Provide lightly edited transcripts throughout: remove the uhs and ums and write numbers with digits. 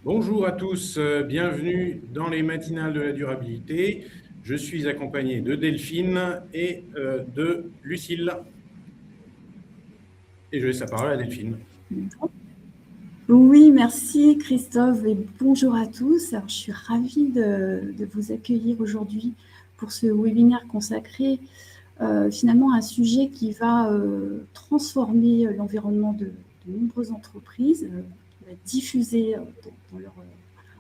Bonjour à tous, bienvenue dans les matinales de la durabilité. Je suis accompagné de Delphine et de Lucille. Et je laisse la parole à Delphine. Oui, merci Christophe et bonjour à tous. Alors, je suis ravie de vous accueillir aujourd'hui pour ce webinaire consacré finalement à un sujet qui va transformer l'environnement de nombreuses entreprises, qui va diffuser dans leur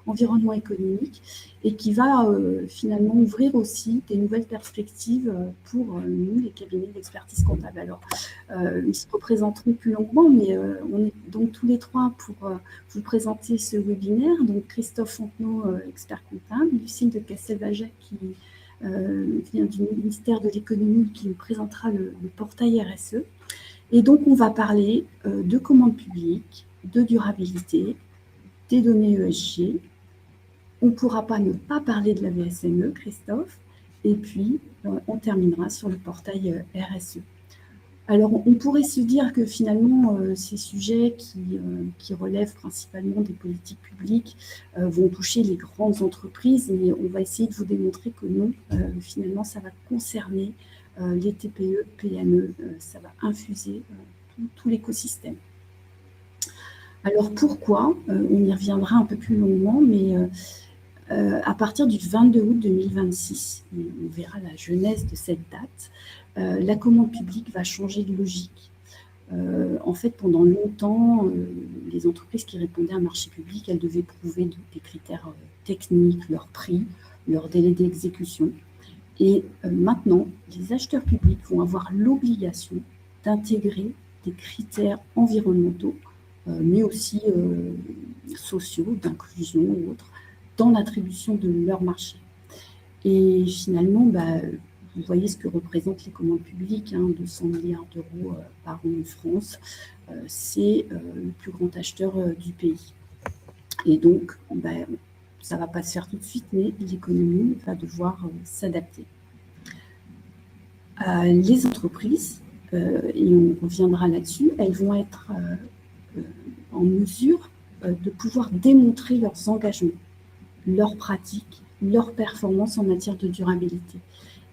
environnement économique et qui va finalement ouvrir aussi des nouvelles perspectives pour nous, les cabinets d'expertise comptable. Alors, ils se représenteront plus longuement, mais on est donc tous les trois pour vous présenter ce webinaire. Donc, Christophe Fontenot, expert comptable, Lucille de Castelbajac qui vient du ministère de l'économie qui nous présentera le portail RSE. Et donc, on va parler de commande publique, de durabilité, des données ESG. On ne pourra pas ne pas parler de la VSME, Christophe. Et puis, on terminera sur le portail RSE. Alors, on pourrait se dire que finalement, ces sujets qui relèvent principalement des politiques publiques vont toucher les grandes entreprises, mais on va essayer de vous démontrer que non, finalement, ça va concerner les TPE, PME, ça va infuser tout l'écosystème. Alors, pourquoi on y reviendra un peu plus longuement, mais à partir du 22 août 2026, on verra la genèse de cette date, la commande publique va changer de logique. En fait, pendant longtemps, les entreprises qui répondaient à un marché public, elles devaient prouver des critères techniques, leur prix, leur délai d'exécution. Et maintenant, les acheteurs publics vont avoir l'obligation d'intégrer des critères environnementaux, mais aussi sociaux, d'inclusion ou autres, dans l'attribution de leur marché. Et finalement, vous voyez ce que représentent les commandes publiques, 200 milliards d'euros par an en France. C'est le plus grand acheteur du pays. Et donc, ça ne va pas se faire tout de suite, mais l'économie va devoir s'adapter. Les entreprises, et on reviendra là-dessus, elles vont être en mesure de pouvoir démontrer leurs engagements, leurs pratiques, leurs performances en matière de durabilité.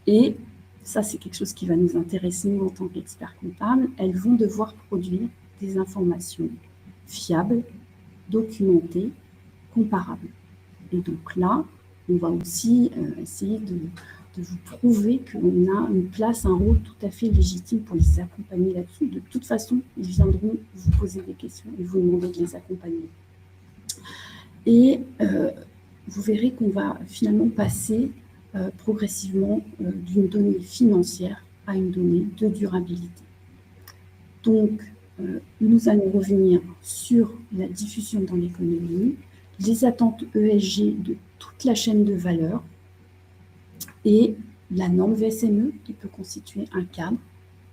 Et ça, c'est quelque chose qui va nous intéresser, nous, en tant qu'experts comptables. Elles vont devoir produire des informations fiables, documentées, comparables. Et donc là, on va aussi essayer de vous prouver qu'on a une place, un rôle tout à fait légitime pour les accompagner là-dessus. De toute façon, ils viendront vous poser des questions et vous demander de les accompagner. Et vous verrez qu'on va finalement passer progressivement d'une donnée financière à une donnée de durabilité. Donc, nous allons revenir sur la diffusion dans l'économie, les attentes ESG de toute la chaîne de valeur et la norme VSME qui peut constituer un cadre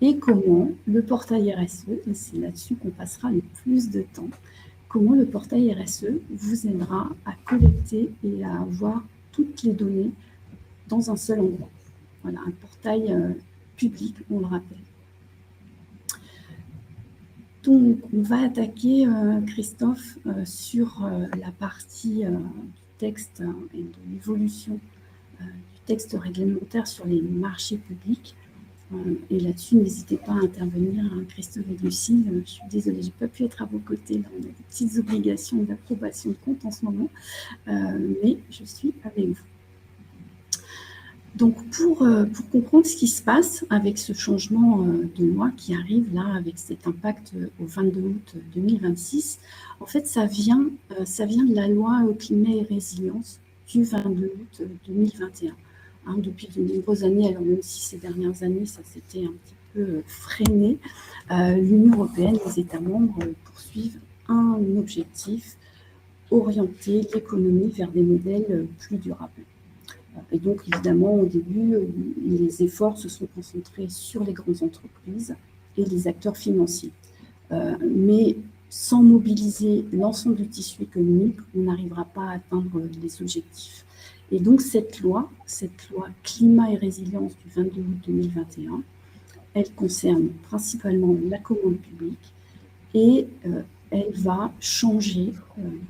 et comment le portail RSE, et c'est là-dessus qu'on passera le plus de temps, comment le portail RSE vous aidera à collecter et à avoir toutes les données dans un seul endroit. Voilà, un portail public, on le rappelle. Donc, on va attaquer, Christophe, sur la partie du texte et de l'évolution du texte réglementaire sur les marchés publics. Et là-dessus, n'hésitez pas à intervenir, Christophe et Lucille. Je suis désolée, je n'ai pas pu être à vos côtés. Là, on a des petites obligations d'approbation de compte en ce moment, mais je suis avec vous. Donc, pour comprendre ce qui se passe avec ce changement de loi qui arrive là, avec cet impact au 22 août 2026, en fait, ça vient de la loi climat et résilience du 22 août 2021. Depuis de nombreuses années, alors même si ces dernières années, ça s'était un petit peu freiné, l'Union européenne, les États membres poursuivent un objectif, orienter l'économie vers des modèles plus durables. Et donc, évidemment, au début, les efforts se sont concentrés sur les grandes entreprises et les acteurs financiers. Mais sans mobiliser l'ensemble du tissu économique, on n'arrivera pas à atteindre les objectifs. Et donc, cette loi climat et résilience du 22 août 2021, elle concerne principalement la commande publique et elle va changer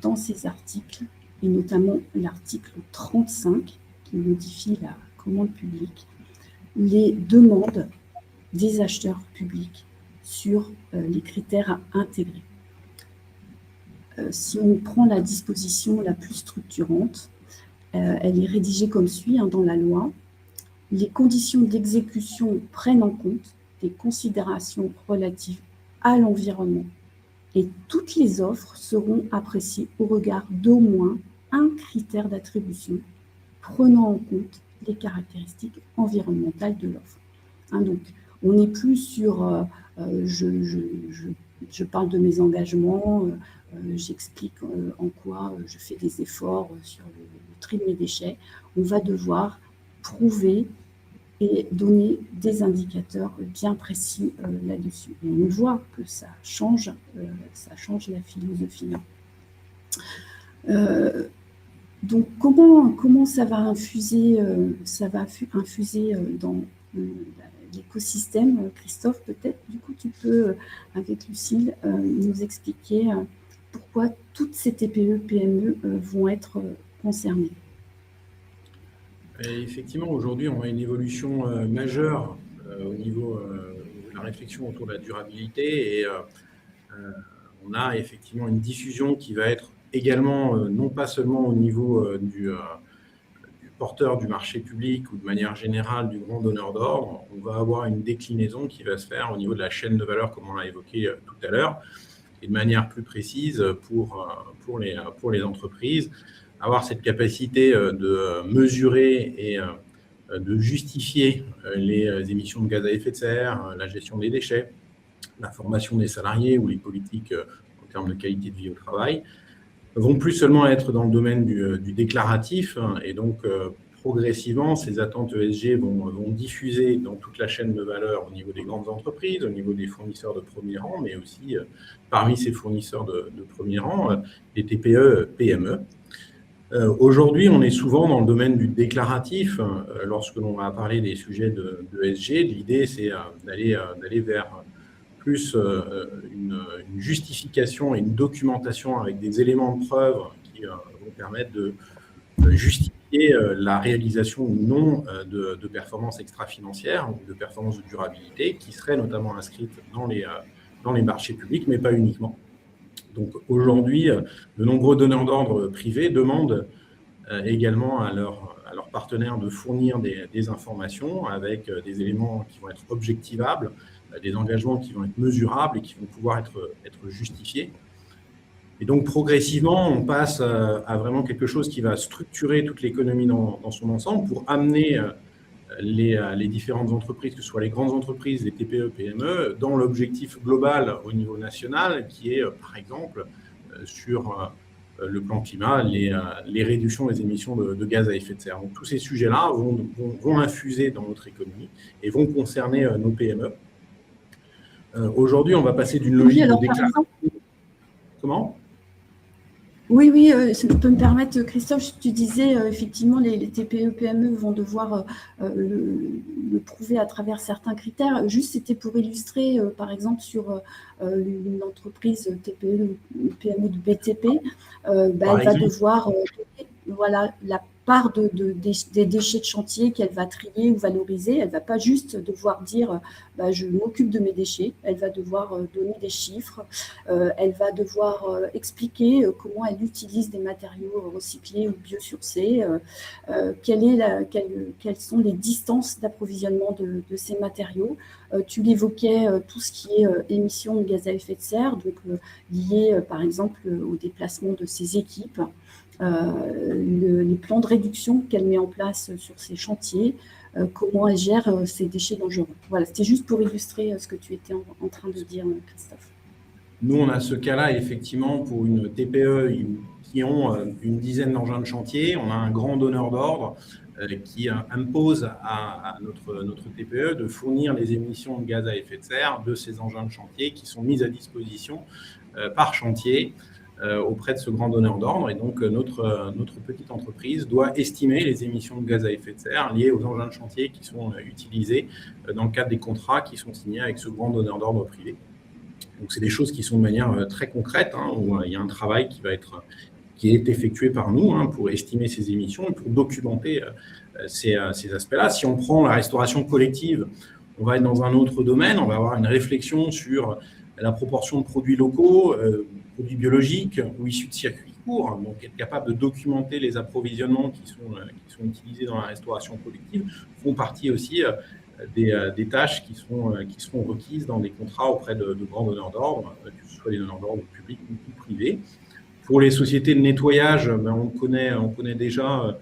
dans ses articles, et notamment l'article 35 qui modifie la commande publique, les demandes des acheteurs publics sur les critères à intégrer. Si on prend la disposition la plus structurante, elle est rédigée comme suit dans la loi. Les conditions d'exécution prennent en compte des considérations relatives à l'environnement et toutes les offres seront appréciées au regard d'au moins un critère d'attribution prenant en compte les caractéristiques environnementales de l'offre. Donc, on n'est plus sur je parle de mes engagements, j'explique en quoi je fais des efforts sur le tri de mes déchets. On va devoir prouver et donner des indicateurs bien précis là-dessus. Et on voit que ça change la philosophie. Donc, comment ça va infuser dans l'écosystème, Christophe, peut-être, du coup, tu peux, avec Lucille, nous expliquer pourquoi toutes ces TPE, PME vont être concernées. Et effectivement, aujourd'hui, on a une évolution majeure au niveau de la réflexion autour de la durabilité et on a effectivement une diffusion qui va être également, non pas seulement au niveau du porteur du marché public ou de manière générale du grand donneur d'ordre, on va avoir une déclinaison qui va se faire au niveau de la chaîne de valeur, comme on l'a évoqué tout à l'heure, et de manière plus précise pour les entreprises, avoir cette capacité de mesurer et de justifier les émissions de gaz à effet de serre, la gestion des déchets, la formation des salariés ou les politiques en termes de qualité de vie au travail, vont plus seulement être dans le domaine du déclaratif et donc progressivement, ces attentes ESG vont diffuser dans toute la chaîne de valeur au niveau des grandes entreprises, au niveau des fournisseurs de premier rang, mais aussi parmi ces fournisseurs de premier rang, les TPE, PME. Aujourd'hui, on est souvent dans le domaine du déclaratif. Lorsque l'on va parler des sujets de ESG, l'idée, c'est d'aller vers plus une justification et une documentation avec des éléments de preuve qui vont permettre de justifier la réalisation ou non de performances extra-financières ou de performances de durabilité qui seraient notamment inscrites dans les marchés publics, mais pas uniquement. Donc aujourd'hui, de nombreux donneurs d'ordre privés demandent également à leurs partenaires de fournir des informations avec des éléments qui vont être objectivables, des engagements qui vont être mesurables et qui vont pouvoir être justifiés. Et donc, progressivement, on passe à vraiment quelque chose qui va structurer toute l'économie dans son ensemble pour amener les différentes entreprises, que ce soit les grandes entreprises, les TPE, PME, dans l'objectif global au niveau national, qui est, par exemple, sur le plan climat, les réductions des émissions de gaz à effet de serre. Donc, tous ces sujets-là vont infuser dans notre économnie et vont concerner nos PME. Aujourd'hui, on va passer d'une logique de déclaration. Comment ? Oui, ça peut me permettre, Christophe, tu disais effectivement les TPE, PME vont devoir le prouver à travers certains critères. Juste, c'était pour illustrer, par exemple, sur une entreprise TPE, PME de BTP, elle va devoir, voilà, la part des déchets de chantier qu'elle va trier ou valoriser. Elle ne va pas juste devoir dire je m'occupe de mes déchets, elle va devoir donner des chiffres, elle va devoir expliquer comment elle utilise des matériaux recyclés ou biosourcés, quelles sont les distances d'approvisionnement de ces matériaux. Tu l'évoquais, tout ce qui est émissions de gaz à effet de serre, donc lié par exemple au déplacement de ses équipes, les plans de réduction qu'elle met en place sur ces chantiers, comment elle gère ces déchets dangereux. Voilà, c'était juste pour illustrer ce que tu étais en train de dire, Christophe. Nous, on a ce cas-là, effectivement, pour une TPE qui ont une dizaine d'engins de chantier. On a un grand donneur d'ordre qui impose à notre TPE de fournir les émissions de gaz à effet de serre de ces engins de chantier qui sont mises à disposition par chantier auprès de ce grand donneur d'ordre. Et donc, notre petite entreprise doit estimer les émissions de gaz à effet de serre liées aux engins de chantier qui sont utilisés dans le cadre des contrats qui sont signés avec ce grand donneur d'ordre privé. Donc, c'est des choses qui sont de manière très concrète, où il y a un travail qui est effectué par nous pour estimer ces émissions et pour documenter ces aspects-là. Si on prend la restauration collective, on va être dans un autre domaine, on va avoir une réflexion sur la proportion de produits locaux, produits biologiques ou issus de circuits courts, donc être capable de documenter les approvisionnements qui sont utilisés dans la restauration collective, font partie aussi des tâches qui seront requises dans des contrats auprès de grands donneurs d'ordre, que ce soit des donneurs d'ordre publics ou privés. Pour les sociétés de nettoyage, on connaît déjà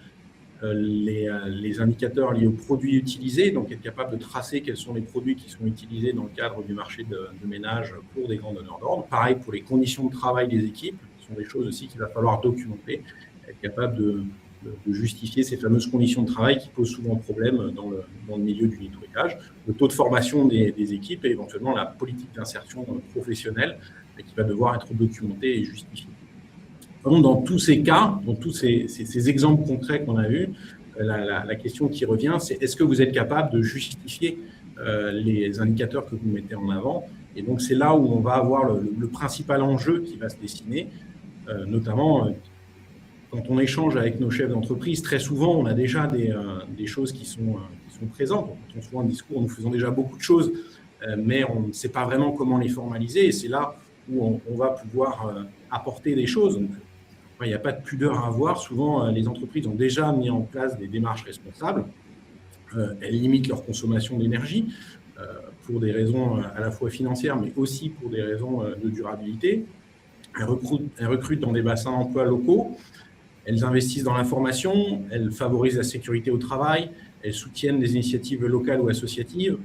les indicateurs liés aux produits utilisés, donc être capable de tracer quels sont les produits qui sont utilisés dans le cadre du marché de ménage pour des grands donneurs d'ordre. Pareil pour les conditions de travail des équipes, ce sont des choses aussi qu'il va falloir documenter, être capable de justifier ces fameuses conditions de travail qui posent souvent problème dans le milieu du nettoyage, le taux de formation des équipes et éventuellement la politique d'insertion professionnelle qui va devoir être documentée et justifiée. Dans tous ces cas, dans tous ces exemples concrets qu'on a eus, la question qui revient, c'est est-ce que vous êtes capable de justifier les indicateurs que vous mettez en avant? Et donc, c'est là où on va avoir le principal enjeu qui va se dessiner, notamment quand on échange avec nos chefs d'entreprise. Très souvent, on a déjà des choses qui sont présentes. On entend souvent un discours, nous faisons déjà beaucoup de choses, mais on ne sait pas vraiment comment les formaliser. Et c'est là où on va pouvoir apporter des choses. Donc, il n'y a pas de pudeur à avoir. Souvent, les entreprises ont déjà mis en place des démarches responsables. Elles limitent leur consommation d'énergie pour des raisons à la fois financières, mais aussi pour des raisons de durabilité. Elles recrutent dans des bassins d'emploi locaux. Elles investissent dans l'information. Elles favorisent la sécurité au travail. Elles soutiennent des initiatives locales ou associatives.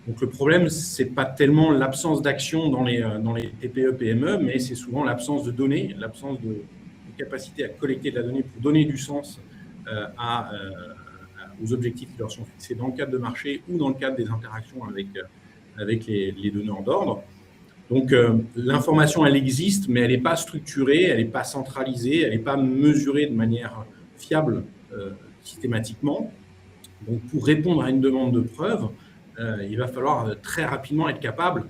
Donc, le problème, ce n'est pas tellement l'absence d'action dans les TPE, PME, mais c'est souvent l'absence de données, l'absence de capacité à collecter de la donnée pour donner du sens aux objectifs qui leur sont fixés dans le cadre de marché ou dans le cadre des interactions avec les donneurs d'ordre. Donc, l'information, elle existe, mais elle n'est pas structurée, elle n'est pas centralisée, elle n'est pas mesurée de manière fiable systématiquement. Donc, pour répondre à une demande de preuve, il va falloir très rapidement être capable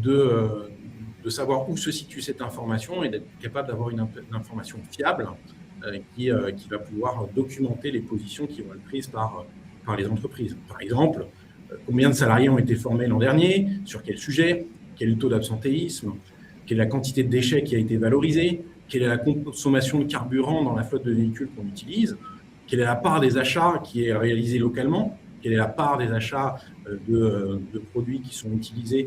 de savoir où se situe cette information et d'être capable d'avoir une information fiable qui va pouvoir documenter les positions qui vont être prises par les entreprises. Par exemple, combien de salariés ont été formés l'an dernier, sur quel sujet, quel est le taux d'absentéisme, quelle est la quantité de déchets qui a été valorisée, quelle est la consommation de carburant dans la flotte de véhicules qu'on utilise, quelle est la part des achats qui est réalisée localement, quelle est la part des achats de produits qui sont utilisés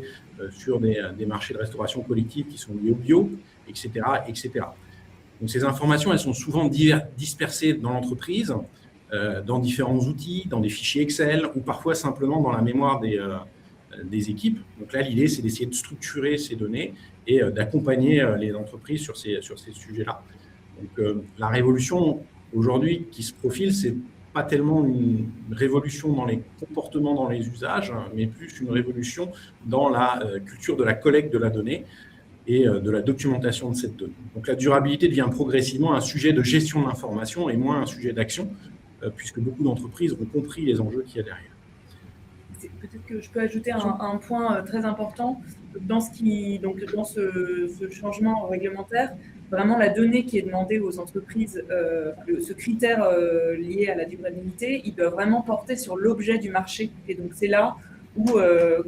sur des marchés de restauration collective qui sont liés au bio, etc., etc. Donc, ces informations, elles sont souvent dispersées dans l'entreprise, dans différents outils, dans des fichiers Excel ou parfois simplement dans la mémoire des équipes. Donc là, l'idée, c'est d'essayer de structurer ces données et d'accompagner les entreprises sur ces sujets-là. Donc, la révolution aujourd'hui qui se profile, c'est pas tellement une révolution dans les comportements, dans les usages, mais plus une révolution dans la culture de la collecte de la donnée et de la documentation de cette donnée. Donc la durabilité devient progressivement un sujet de gestion de l'information et moins un sujet d'action, puisque beaucoup d'entreprises ont compris les enjeux qu'il y a derrière. Peut-être que je peux ajouter un point très important dans ce changement réglementaire. Vraiment, la donnée qui est demandée aux entreprises, ce critère lié à la durabilité, il doit vraiment porter sur l'objet du marché. Et donc, c'est là où,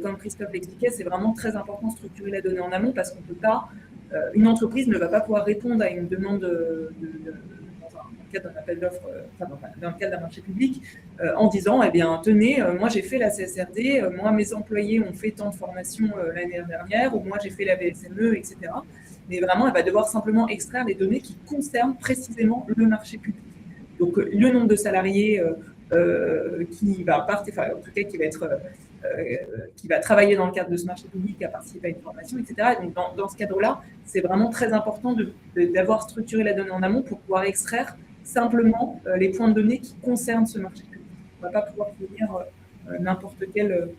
comme Christophe l'expliquait, c'est vraiment très important de structurer la donnée en amont parce qu'on peut pas, une entreprise ne va pas pouvoir répondre à une demande dans le cadre d'un appel d'offres, dans le cadre d'un marché public, en disant, eh bien, tenez, moi j'ai fait la CSRD, moi mes employés ont fait tant de formations l'année dernière, ou moi j'ai fait la VSME, etc. Mais vraiment, elle va devoir simplement extraire les données qui concernent précisément le marché public. Donc, le nombre de salariés qui va partir, enfin, en tout cas, qui va travailler dans le cadre de ce marché public, à participer à une formation, etc. Et donc, dans ce cadre-là, c'est vraiment très important d'avoir structuré la donnée en amont pour pouvoir extraire simplement les points de données qui concernent ce marché public. On ne va pas pouvoir fournir n'importe quel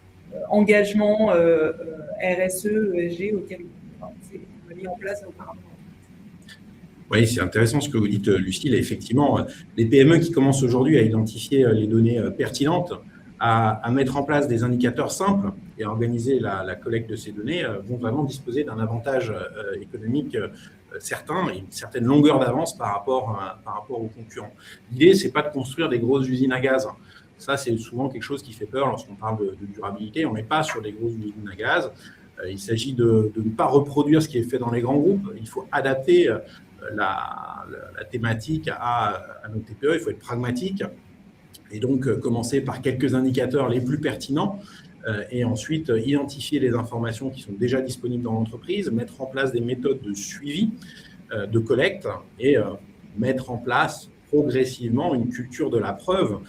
engagement RSE, ESG auquel c'est mis en place auparavant. Oui, c'est intéressant ce que vous dites, Lucille. Effectivement, les PME qui commencent aujourd'hui à identifier les données pertinentes, à mettre en place des indicateurs simples et à organiser la collecte de ces données vont vraiment disposer d'un avantage économique certain et une certaine longueur d'avance par rapport aux concurrents. L'idée, ce n'est pas de construire des grosses usines à gaz. Ça, c'est souvent quelque chose qui fait peur lorsqu'on parle de durabilité. On n'est pas sur des grosses usines à gaz. Il s'agit de ne pas reproduire ce qui est fait dans les grands groupes. Il faut adapter la thématique à nos TPE. Il faut être pragmatique et donc commencer par quelques indicateurs les plus pertinents et ensuite identifier les informations qui sont déjà disponibles dans l'entreprise, mettre en place des méthodes de suivi, de collecte et mettre en place progressivement une culture de la preuve,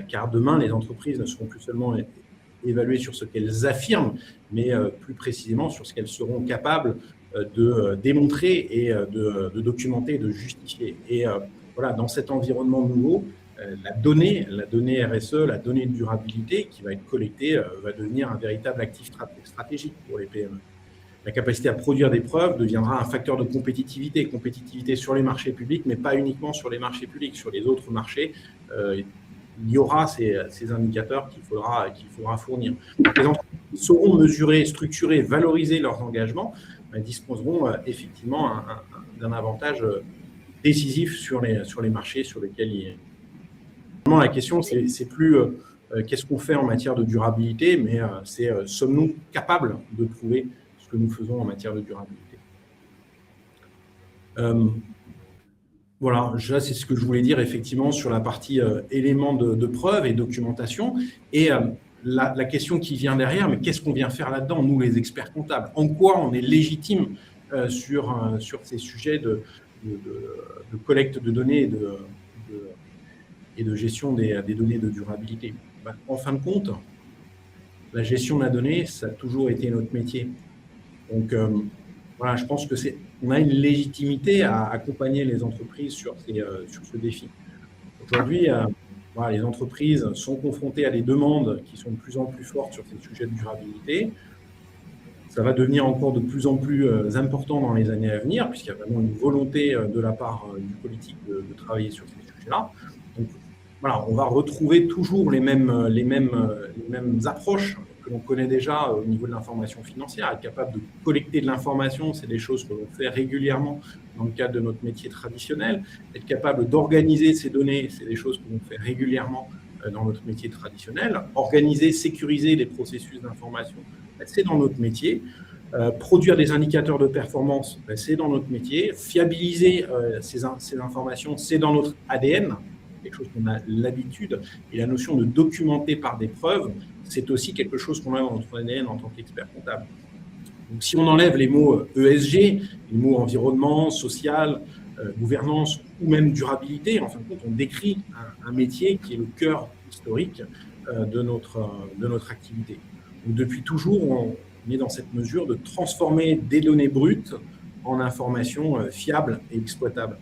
car demain, les entreprises ne seront plus seulement évaluées sur ce qu'elles affirment, mais plus précisément sur ce qu'elles seront capables de démontrer et de documenter et de justifier. Et voilà, dans cet environnement nouveau, la donnée RSE, la donnée de durabilité qui va être collectée va devenir un véritable actif stratégique pour les PME. La capacité à produire des preuves deviendra un facteur de compétitivité sur les marchés publics, mais pas uniquement sur les marchés publics, sur les autres marchés. Il y aura ces indicateurs qu'il faudra fournir. Les entreprises sauront mesurer, structurer, valoriser leurs engagements, disposeront effectivement d'un avantage décisif sur les marchés sur lesquels ils... La question, c'est plus qu'est-ce qu'on fait en matière de durabilité, mais c'est sommes-nous capables de prouver ce que nous faisons en matière de durabilité. Voilà, ça c'est ce que je voulais dire effectivement sur la partie éléments de preuve et documentation. Et la question qui vient derrière, mais qu'est-ce qu'on vient faire là-dedans, nous les experts comptables? En quoi on est légitime sur ces sujets de collecte de données et de gestion des données de durabilité? En fin de compte, la gestion de la donnée, ça a toujours été notre métier. Donc, voilà, je pense qu'on a une légitimité à accompagner les entreprises sur ce défi. Aujourd'hui, voilà, les entreprises sont confrontées à des demandes qui sont de plus en plus fortes sur ces sujets de durabilité. Ça va devenir encore de plus en plus important dans les années à venir, puisqu'il y a vraiment une volonté de la part du politique de travailler sur ces sujets-là. Donc, voilà, on va retrouver toujours les mêmes approches que l'on connaît déjà au niveau de l'information financière. Être capable de collecter de l'information, c'est des choses que l'on fait régulièrement dans le cadre de notre métier traditionnel. Être capable d'organiser ces données, c'est des choses que l'on fait régulièrement dans notre métier traditionnel. Organiser, sécuriser les processus d'information, c'est dans notre métier. Produire des indicateurs de performance, c'est dans notre métier. Fiabiliser ces informations, c'est dans notre ADN, quelque chose qu'on a l'habitude. Et la notion de documenter par des preuves, c'est aussi quelque chose qu'on a dans notre ADN en tant qu'expert comptable. Donc, si on enlève les mots ESG, les mots environnement, social, gouvernance ou même durabilité, en fin de compte, on décrit un métier qui est le cœur historique de notre activité. Donc, depuis toujours, on est dans cette mesure de transformer des données brutes en informations fiables et exploitables.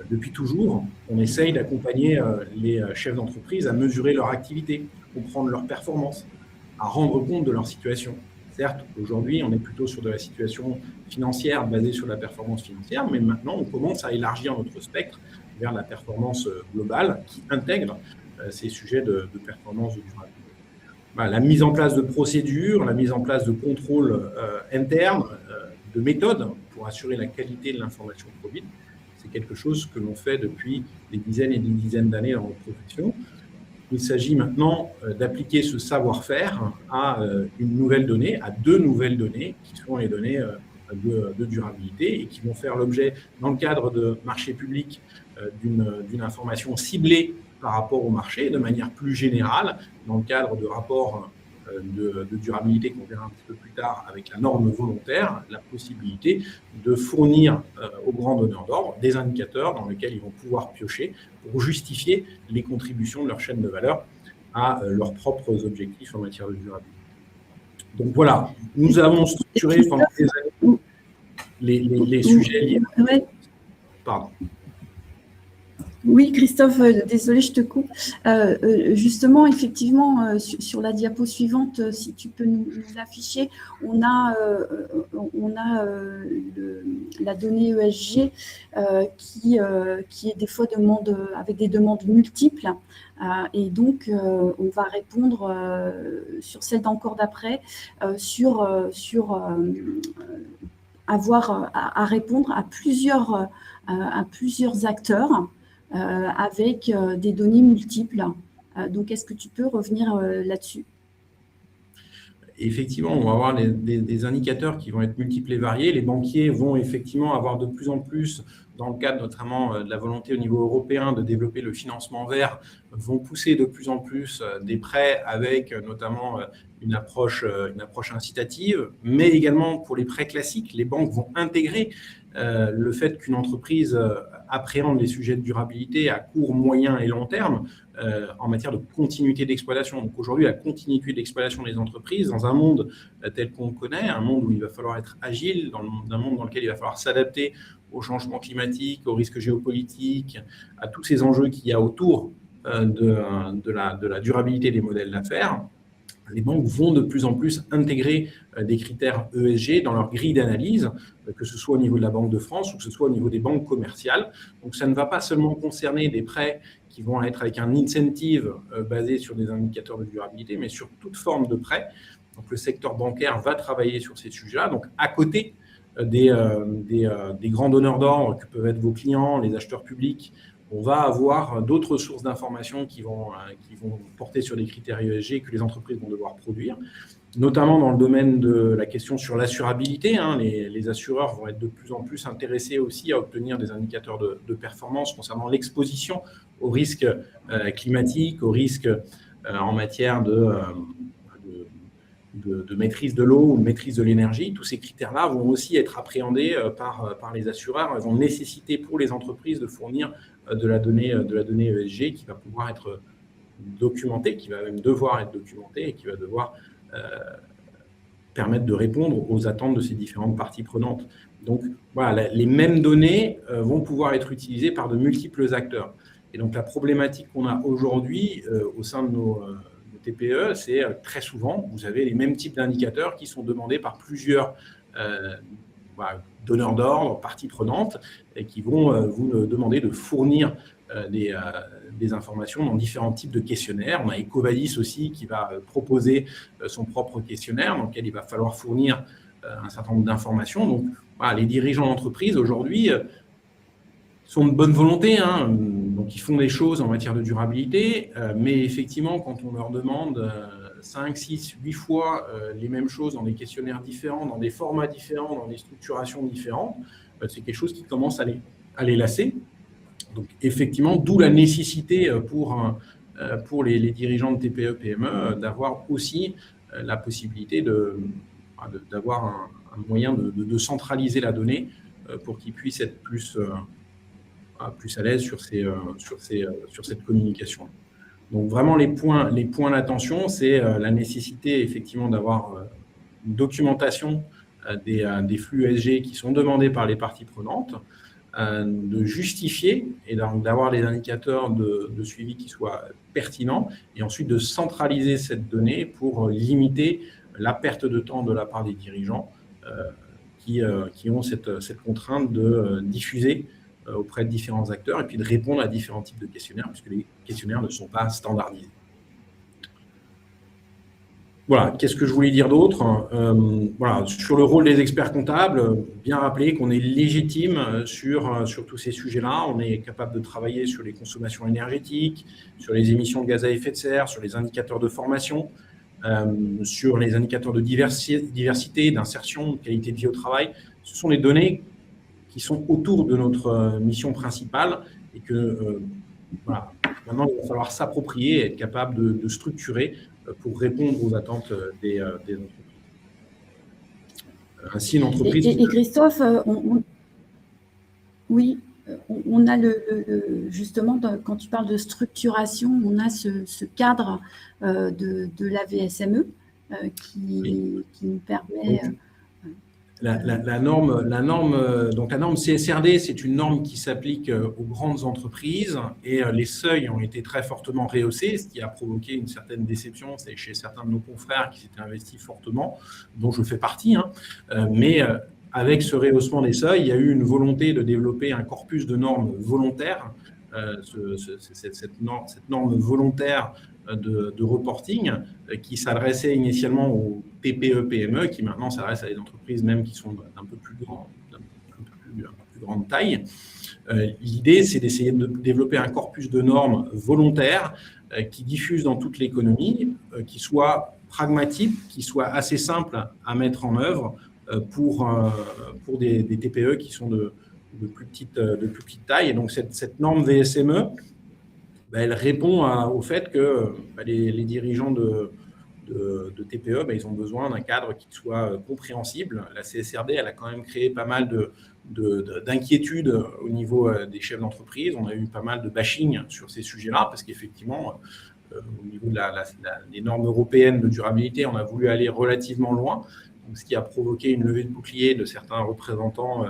Depuis toujours, on essaye d'accompagner les chefs d'entreprise à mesurer leur activité, comprendre leur performance, à rendre compte de leur situation. Certes, aujourd'hui, on est plutôt sur de la situation financière basée sur la performance financière, mais maintenant, on commence à élargir notre spectre vers la performance globale qui intègre ces sujets de performance de durabilité. La mise en place de procédures, la mise en place de contrôles internes, de méthodes pour assurer la qualité de l'information produite, c'est quelque chose que l'on fait depuis des dizaines et des dizaines d'années dans notre profession. Il s'agit maintenant d'appliquer ce savoir-faire à une nouvelle donnée, à deux nouvelles données, qui sont les données de durabilité et qui vont faire l'objet, dans le cadre de marchés publics, d'une information ciblée par rapport au marché, de manière plus générale, dans le cadre de rapports de durabilité qu'on verra un petit peu plus tard avec la norme volontaire, la possibilité de fournir aux grands donneurs d'ordre des indicateurs dans lesquels ils vont pouvoir piocher pour justifier les contributions de leur chaîne de valeur à leurs propres objectifs en matière de durabilité. Donc voilà, nous avons structuré pendant des années les sujets liés. Ouais. Pardon. Oui, Christophe, désolé, je te coupe. Justement, effectivement, sur la diapo suivante, si tu peux nous l'afficher, on a la donnée ESG qui est des fois avec des demandes multiples. Et donc, on va répondre sur celle d'encore d'après, avoir à répondre à plusieurs acteurs avec des données multiples. Donc, est-ce que tu peux revenir là-dessus? Effectivement, on va avoir des indicateurs qui vont être multiples et variés. Les banquiers vont effectivement avoir de plus en plus, dans le cadre notamment de la volonté au niveau européen de développer le financement vert, vont pousser de plus en plus des prêts avec notamment une approche incitative, mais également pour les prêts classiques, les banques vont intégrer le fait qu'une entreprise appréhende les sujets de durabilité à court, moyen et long terme en matière de continuité d'exploitation. Donc aujourd'hui, la continuité d'exploitation des entreprises dans un monde tel qu'on le connaît, un monde où il va falloir être agile, un monde dans lequel il va falloir s'adapter au changement climatique, aux risques géopolitiques, à tous ces enjeux qu'il y a autour de la durabilité des modèles d'affaires. Les banques vont de plus en plus intégrer des critères ESG dans leur grille d'analyse, que ce soit au niveau de la Banque de France ou que ce soit au niveau des banques commerciales. Donc, ça ne va pas seulement concerner des prêts qui vont être avec un incentive basé sur des indicateurs de durabilité, mais sur toute forme de prêt. Donc, le secteur bancaire va travailler sur ces sujets-là. Donc, à côté des grands donneurs d'ordre que peuvent être vos clients, les acheteurs publics, on va avoir d'autres sources d'informations qui vont porter sur des critères ESG que les entreprises vont devoir produire, notamment dans le domaine de la question sur l'assurabilité. Les assureurs vont être de plus en plus intéressés aussi à obtenir des indicateurs de performance concernant l'exposition aux risques climatiques, aux risques en matière de maîtrise de l'eau ou de maîtrise de l'énergie. Tous ces critères-là vont aussi être appréhendés par les assureurs et vont nécessiter pour les entreprises de fournir de la donnée ESG qui va pouvoir être documentée, qui va même devoir être documentée et qui va devoir permettre de répondre aux attentes de ces différentes parties prenantes. Donc, voilà, les mêmes données vont pouvoir être utilisées par de multiples acteurs. Et donc, la problématique qu'on a aujourd'hui au sein de nos TPE, c'est très souvent, vous avez les mêmes types d'indicateurs qui sont demandés par plusieurs donneurs d'ordre, parties prenantes, et qui vont vous demander de fournir des informations dans différents types de questionnaires. On a EcoVadis aussi qui va proposer son propre questionnaire dans lequel il va falloir fournir un certain nombre d'informations. Donc, voilà, les dirigeants d'entreprise aujourd'hui sont de bonne volonté, donc ils font des choses en matière de durabilité, mais effectivement, quand on leur demande 5, 6, 8 fois les mêmes choses dans des questionnaires différents, dans des formats différents, dans des structurations différentes, c'est quelque chose qui commence à les lasser. Donc effectivement, d'où la nécessité pour les dirigeants de TPE, PME d'avoir aussi la possibilité d'avoir un moyen de centraliser la donnée pour qu'ils puissent être plus à l'aise sur cette communication. Donc vraiment les points d'attention, c'est la nécessité effectivement d'avoir une documentation des flux ESG qui sont demandés par les parties prenantes, de justifier et d'avoir les indicateurs de suivi qui soient pertinents et ensuite de centraliser cette donnée pour limiter la perte de temps de la part des dirigeants qui ont cette contrainte de diffuser auprès de différents acteurs et puis de répondre à différents types de questionnaires puisque les questionnaires ne sont pas standardisés. Voilà, qu'est-ce que je voulais dire d'autre ? Voilà, sur le rôle des experts comptables, bien rappeler qu'on est légitime sur tous ces sujets-là. On est capable de travailler sur les consommations énergétiques, sur les émissions de gaz à effet de serre, sur les indicateurs de formation, sur les indicateurs de diversité, d'insertion, de qualité de vie au travail. Ce sont des données qui sont autour de notre mission principale et que voilà, maintenant il va falloir s'approprier et être capable de structurer pour répondre aux attentes des entreprises. Ainsi, une entreprise... Et Christophe, oui, on a justement, quand tu parles de structuration, on a ce cadre de la VSME qui nous permet... la norme CSRD, c'est une norme qui s'applique aux grandes entreprises et les seuils ont été très fortement rehaussés, ce qui a provoqué une certaine déception chez certains de nos confrères qui s'étaient investis fortement, dont je fais partie. Mais avec ce rehaussement des seuils, il y a eu une volonté de développer un corpus de normes volontaires. Cette norme volontaire de reporting qui s'adressait initialement aux TPE-PME, qui maintenant s'adresse à des entreprises même qui sont d'un peu plus grande taille. L'idée, c'est d'essayer de développer un corpus de normes volontaires qui diffusent dans toute l'économie, qui soit pragmatique, qui soit assez simple à mettre en œuvre pour des TPE qui sont de plus petite taille. Et donc, cette norme VSME, elle répond au fait que les dirigeants de TPE, ils ont besoin d'un cadre qui soit compréhensible. La CSRD, elle a quand même créé pas mal d'inquiétudes au niveau des chefs d'entreprise. On a eu pas mal de bashing sur ces sujets-là parce qu'effectivement, au niveau des normes européennes de durabilité, on a voulu aller relativement loin, donc, ce qui a provoqué une levée de bouclier de certains représentants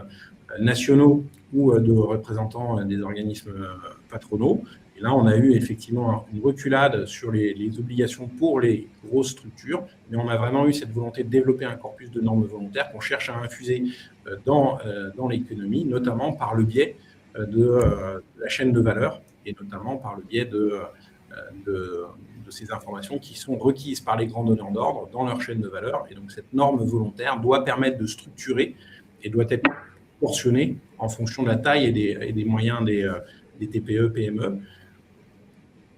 nationaux ou de représentants des organismes patronaux. Et là, on a eu effectivement une reculade sur les obligations pour les grosses structures, mais on a vraiment eu cette volonté de développer un corpus de normes volontaires qu'on cherche à infuser dans l'économie, notamment par le biais de la chaîne de valeur et notamment par le biais de ces informations qui sont requises par les grands donneurs d'ordre dans leur chaîne de valeur. Et donc, cette norme volontaire doit permettre de structurer et doit être portionnée en fonction de la taille et des moyens des TPE, PME.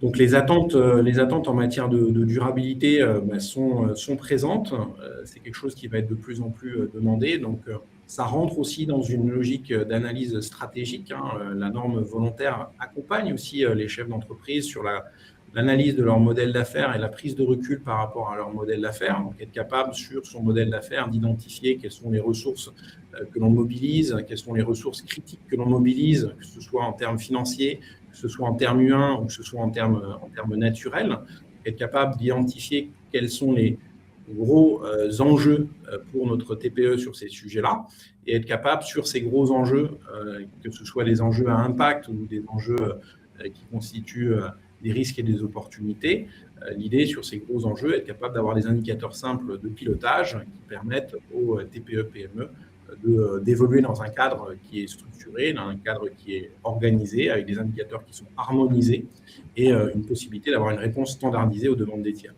Donc, les attentes en matière de durabilité sont présentes. C'est quelque chose qui va être de plus en plus demandé. Donc, ça rentre aussi dans une logique d'analyse stratégique. La norme volontaire accompagne aussi les chefs d'entreprise sur l'analyse de leur modèle d'affaires et la prise de recul par rapport à leur modèle d'affaires. Donc, être capable sur son modèle d'affaires d'identifier quelles sont les ressources que l'on mobilise, quelles sont les ressources critiques que l'on mobilise, que ce soit en termes financiers, que ce soit en termes humains ou que ce soit en termes naturels. Être capable d'identifier quels sont les gros enjeux pour notre TPE sur ces sujets-là et être capable sur ces gros enjeux, que ce soit des enjeux à impact ou des enjeux qui constituent des risques et des opportunités. L'idée sur ces gros enjeux, être capable d'avoir des indicateurs simples de pilotage qui permettent aux TPE-PME d'évoluer dans un cadre qui est structuré, dans un cadre qui est organisé, avec des indicateurs qui sont harmonisés et une possibilité d'avoir une réponse standardisée aux demandes des tiers.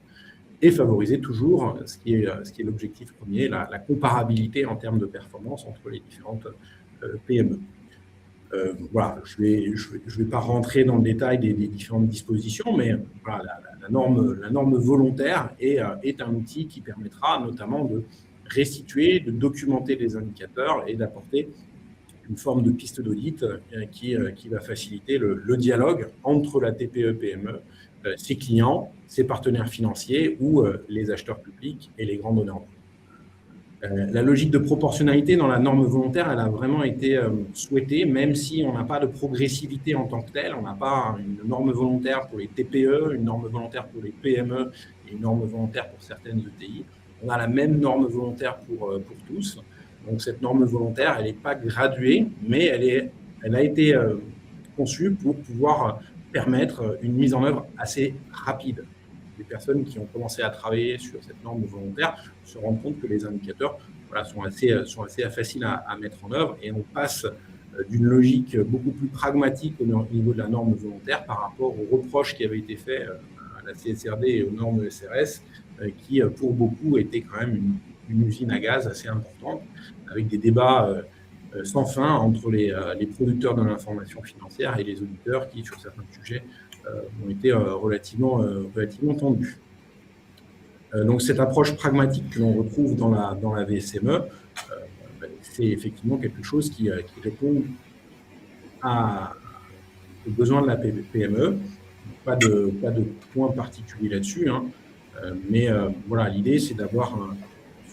Et favoriser toujours ce qui est l'objectif premier, la comparabilité en termes de performance entre les différentes PME. Voilà, je vais pas rentrer dans le détail des différentes dispositions, mais voilà, la norme volontaire est un outil qui permettra notamment de restituer, de documenter les indicateurs et d'apporter une forme de piste d'audit qui va faciliter le dialogue entre la TPE-PME, ses clients, ses partenaires financiers ou les acheteurs publics et les grands donneurs d'ordre. La logique de proportionnalité dans la norme volontaire, elle a vraiment été souhaitée, même si on n'a pas de progressivité en tant que telle. On n'a pas une norme volontaire pour les TPE, une norme volontaire pour les PME et une norme volontaire pour certaines ETI. On a la même norme volontaire pour tous. Donc, cette norme volontaire, elle n'est pas graduée, mais elle a été conçue pour pouvoir permettre une mise en œuvre assez rapide. Les personnes qui ont commencé à travailler sur cette norme volontaire se rendent compte que les indicateurs sont assez faciles à mettre en œuvre et on passe d'une logique beaucoup plus pragmatique au niveau de la norme volontaire par rapport aux reproches qui avaient été faits à la CSRD et aux normes SRS qui, pour beaucoup, étaient quand même une usine à gaz assez importante avec des débats sans fin entre les producteurs de l'information financière et les auditeurs qui, sur certains sujets, ont été relativement tendus. Donc, cette approche pragmatique que l'on retrouve dans la VSME, c'est effectivement quelque chose qui répond aux besoins de la PME. Pas de point particulier là-dessus, mais voilà, l'idée, c'est d'avoir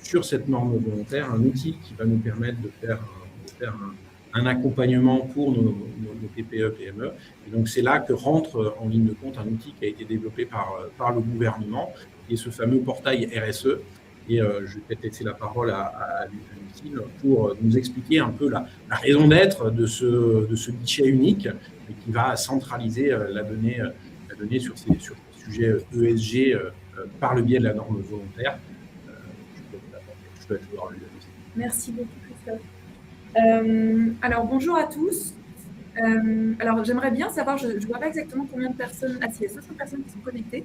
sur cette norme volontaire un outil qui va nous permettre de faire un accompagnement pour nos TPE, PME. Et donc, c'est là que rentre en ligne de compte un outil qui a été développé par le gouvernement, qui est ce fameux portail RSE, Et je vais peut-être laisser la parole à Lucille pour nous expliquer un peu la raison d'être de ce guichet unique et qui va centraliser la donnée sur ces sujets ESG par le biais de la norme volontaire. Je peux être voir. Merci beaucoup, Christophe. Alors, bonjour à tous. Alors, j'aimerais bien savoir, je ne vois pas exactement combien de personnes, il y a 500 personnes qui sont connectées.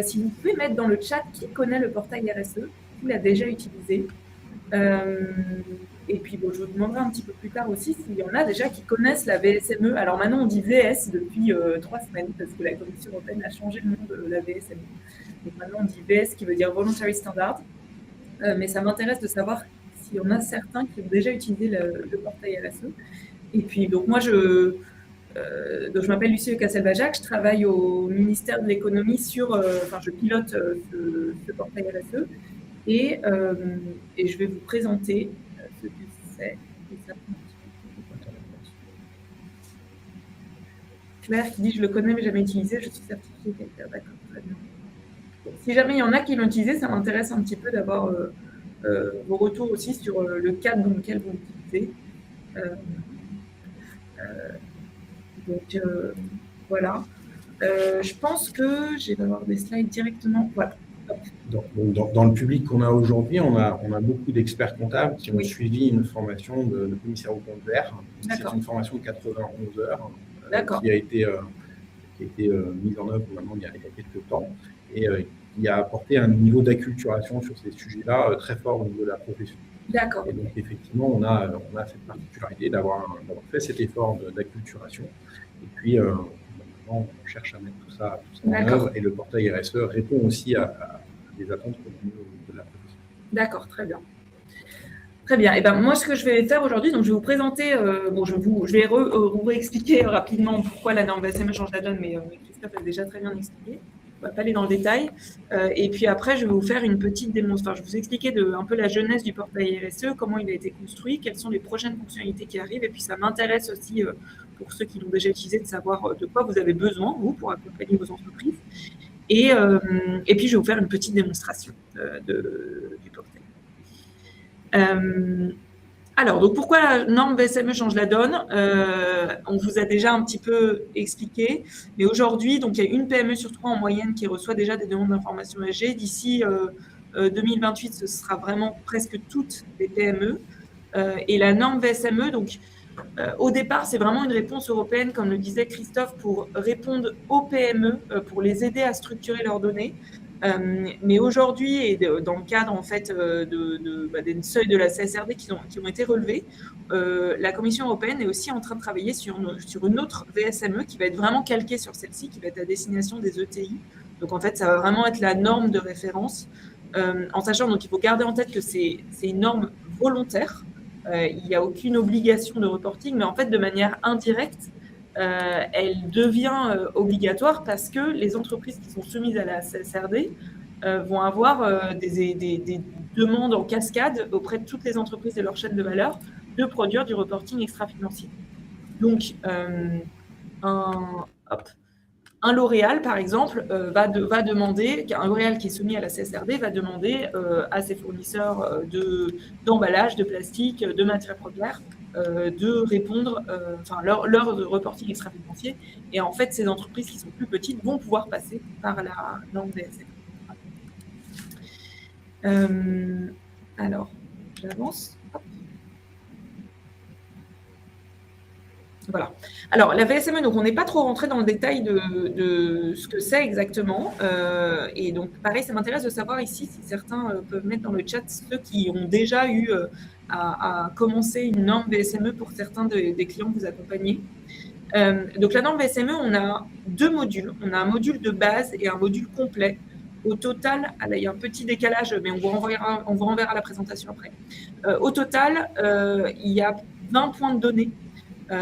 Si vous pouvez mettre dans le chat qui connaît le portail RSE, qui l'a déjà utilisé. Et puis, bon, je vous demanderai un petit peu plus tard aussi s'il y en a déjà qui connaissent la VSME. Alors maintenant, on dit VS depuis 3 semaines parce que la Commission européenne a changé le nom de la VSME. Donc maintenant, on dit VS qui veut dire Voluntary Standard. Mais ça m'intéresse de savoir s'il y en a certains qui ont déjà utilisé le portail RSE. Et puis, donc moi, je m'appelle Lucie Castelbajac, je travaille au ministère de l'économie je pilote ce portail RSE et je vais vous présenter ce que c'est. Claire qui dit je le connais mais jamais utilisé, je suis certifiée quelqu'un. D'accord, très bien. Donc, si jamais il y en a qui l'ont utilisé, ça m'intéresse un petit peu d'avoir vos retours aussi sur le cadre dans lequel vous l'utilisez. Donc voilà. Je pense que je vais avoir des slides directement. Voilà. Dans le public qu'on a aujourd'hui, on a beaucoup d'experts comptables qui ont suivi une formation de commissaire au compte vert. C'est une formation de 91 heures qui a été mise en œuvre maintenant il y a quelques temps et qui a apporté un niveau d'acculturation sur ces sujets-là très fort au niveau de la profession. D'accord. Et donc, effectivement, on a cette particularité d'avoir fait cet effort d'acculturation. Et puis, maintenant, on cherche à mettre tout ça en œuvre. Et le portail RSE répond aussi à des attentes au niveau de la profession. D'accord, très bien. Très bien. Et ben moi, ce que je vais faire aujourd'hui, donc je vais vous présenter, je vais vous réexpliquer rapidement pourquoi la norme VSME change la donne, mais Christophe a déjà très bien expliqué. On ne va pas aller dans le détail. Et puis après, je vais vous faire une petite démonstration. Je vais vous expliquer un peu la genèse du portail RSE, comment il a été construit, quelles sont les prochaines fonctionnalités qui arrivent. Et puis, ça m'intéresse aussi, pour ceux qui l'ont déjà utilisé, de savoir de quoi vous avez besoin, vous, pour accompagner vos entreprises. Et puis, je vais vous faire une petite démonstration du portail. Alors, donc pourquoi la norme VSME change la donne? On vous a déjà un petit peu expliqué, mais aujourd'hui, donc il y a une PME sur 3 en moyenne qui reçoit déjà des demandes d'information ESG. D'ici 2028, ce sera vraiment presque toutes les PME. Et la norme VSME, donc au départ, c'est vraiment une réponse européenne, comme le disait Christophe, pour répondre aux PME, pour les aider à structurer leurs données. Mais aujourd'hui, et dans le cadre en fait des seuils de la CSRD qui ont été relevés, la Commission européenne est aussi en train de travailler sur une autre VSME qui va être vraiment calquée sur celle-ci, qui va être à destination des ETI. Donc en fait, ça va vraiment être la norme de référence, en sachant donc il faut garder en tête que c'est une norme volontaire. Il n'y a aucune obligation de reporting, mais en fait de manière indirecte, elle devient obligatoire parce que les entreprises qui sont soumises à la CSRD vont avoir des demandes en cascade auprès de toutes les entreprises de leur chaîne de valeur de produire du reporting extra-financier. Donc, un L'Oréal, par exemple, va demander, un L'Oréal qui est soumis à la CSRD va demander à ses fournisseurs d'emballage, de plastique, de matières premières, de répondre, leur reporting extra-financier. Et en fait, ces entreprises qui sont plus petites vont pouvoir passer par la norme VSME. Alors, j'avance. Voilà. Alors, la VSME, donc on n'est pas trop rentré dans le détail de ce que c'est exactement. Et donc, pareil, ça m'intéresse de savoir ici si certains peuvent mettre dans le chat ceux qui ont déjà eu à commencer une norme VSME pour certains des clients que vous accompagnez. Donc, la norme VSME, on a 2 modules. On a un module de base et un module complet. Au total, il y a un petit décalage, mais on vous renverra la présentation après. Au total, il y a 20 points de données.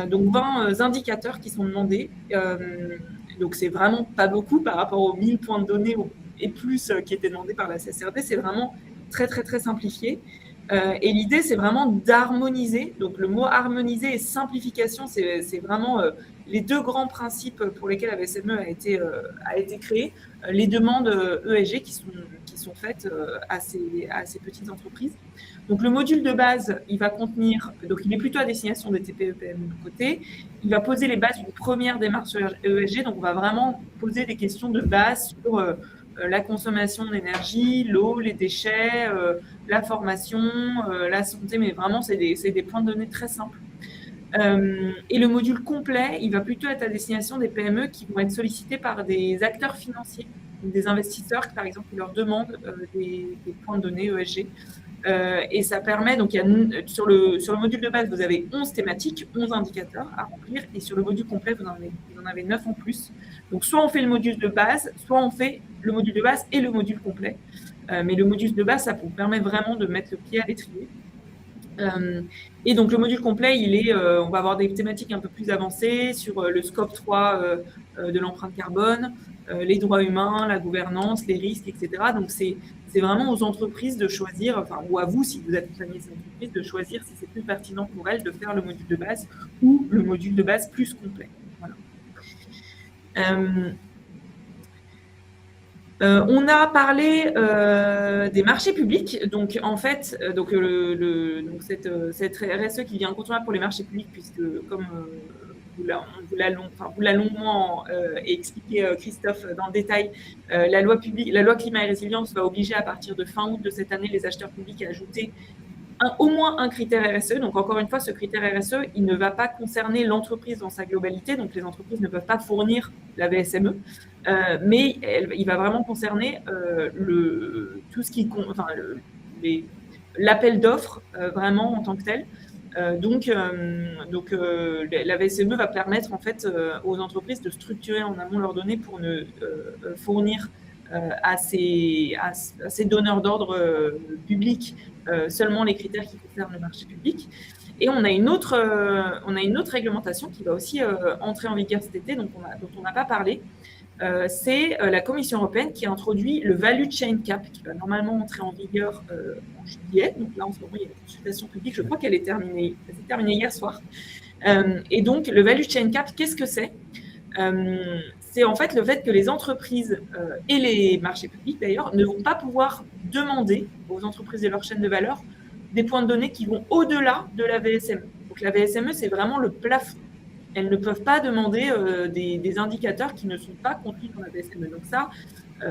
Donc 20 indicateurs qui sont demandés. Donc c'est vraiment pas beaucoup par rapport aux 1000 points de données et plus qui étaient demandés par la CSRD. C'est vraiment très très très simplifié. Et l'idée c'est vraiment d'harmoniser. Donc le mot harmoniser et simplification, c'est vraiment les 2 grands principes pour lesquels la VSME a été créée. les demandes ESG qui sont faites à ces petites entreprises. Donc, le module de base, il va contenir, donc il est plutôt à destination des TPE-PME de côté. Il va poser les bases d'une première démarche ESG. Donc, on va vraiment poser des questions de base sur la consommation d'énergie, l'eau, les déchets, la formation, la santé, mais vraiment, c'est des points de données très simples. Et le module complet, il va plutôt être à destination des PME qui vont être sollicités par des acteurs financiers, des investisseurs qui, par exemple, leur demandent des points de données ESG. Et ça permet, donc sur le module de base, vous avez 11 thématiques, 11 indicateurs à remplir, et sur le module complet, vous en avez 9 en plus. Donc, soit on fait le module de base, soit on fait le module de base et le module complet. Mais le module de base, ça vous permet vraiment de mettre le pied à l'étrier. Et donc, le module complet, on va avoir des thématiques un peu plus avancées sur le scope 3 de l'empreinte carbone, les droits humains, la gouvernance, les risques, etc. Donc, c'est vraiment aux entreprises de choisir, enfin, ou à vous, si vous accompagnez ces entreprises, de choisir si c'est plus pertinent pour elles de faire le module de base ou le module de base plus complet. Voilà. On a parlé des marchés publics. Donc, en fait, cette RSE qui devient incontournable pour les marchés publics, puisque, comme vous l'a longuement expliqué Christophe dans le détail, la loi climat et résilience va obliger à partir de fin août de cette année les acheteurs publics à ajouter au moins un critère RSE. Donc, encore une fois, ce critère RSE, il ne va pas concerner l'entreprise dans sa globalité. Donc, les entreprises ne peuvent pas fournir la VSME, mais il va vraiment concerner tout ce qui, enfin, l'appel d'offres vraiment en tant que tel. La VSME va permettre en fait aux entreprises de structurer en amont leurs données pour ne fournir à ces donneurs d'ordre publics seulement les critères qui concernent le marché public. Et on a une autre réglementation qui va aussi entrer en vigueur cet été, dont on n'a pas parlé. C'est la Commission européenne qui a introduit le Value Chain Cap, qui va normalement entrer en vigueur en juillet. Donc là, en ce moment, il y a une consultation publique. Je crois qu'elle est terminée. Elle s'est terminée hier soir. Et donc, le Value Chain Cap, qu'est-ce que c'est ? C'est en fait le fait que les entreprises et les marchés publics, d'ailleurs, ne vont pas pouvoir demander aux entreprises de leur chaîne de valeur des points de données qui vont au-delà de la VSME. Donc, la VSME, c'est vraiment le plafond. Elles ne peuvent pas demander des indicateurs qui ne sont pas contenus dans la VSME. Donc ça,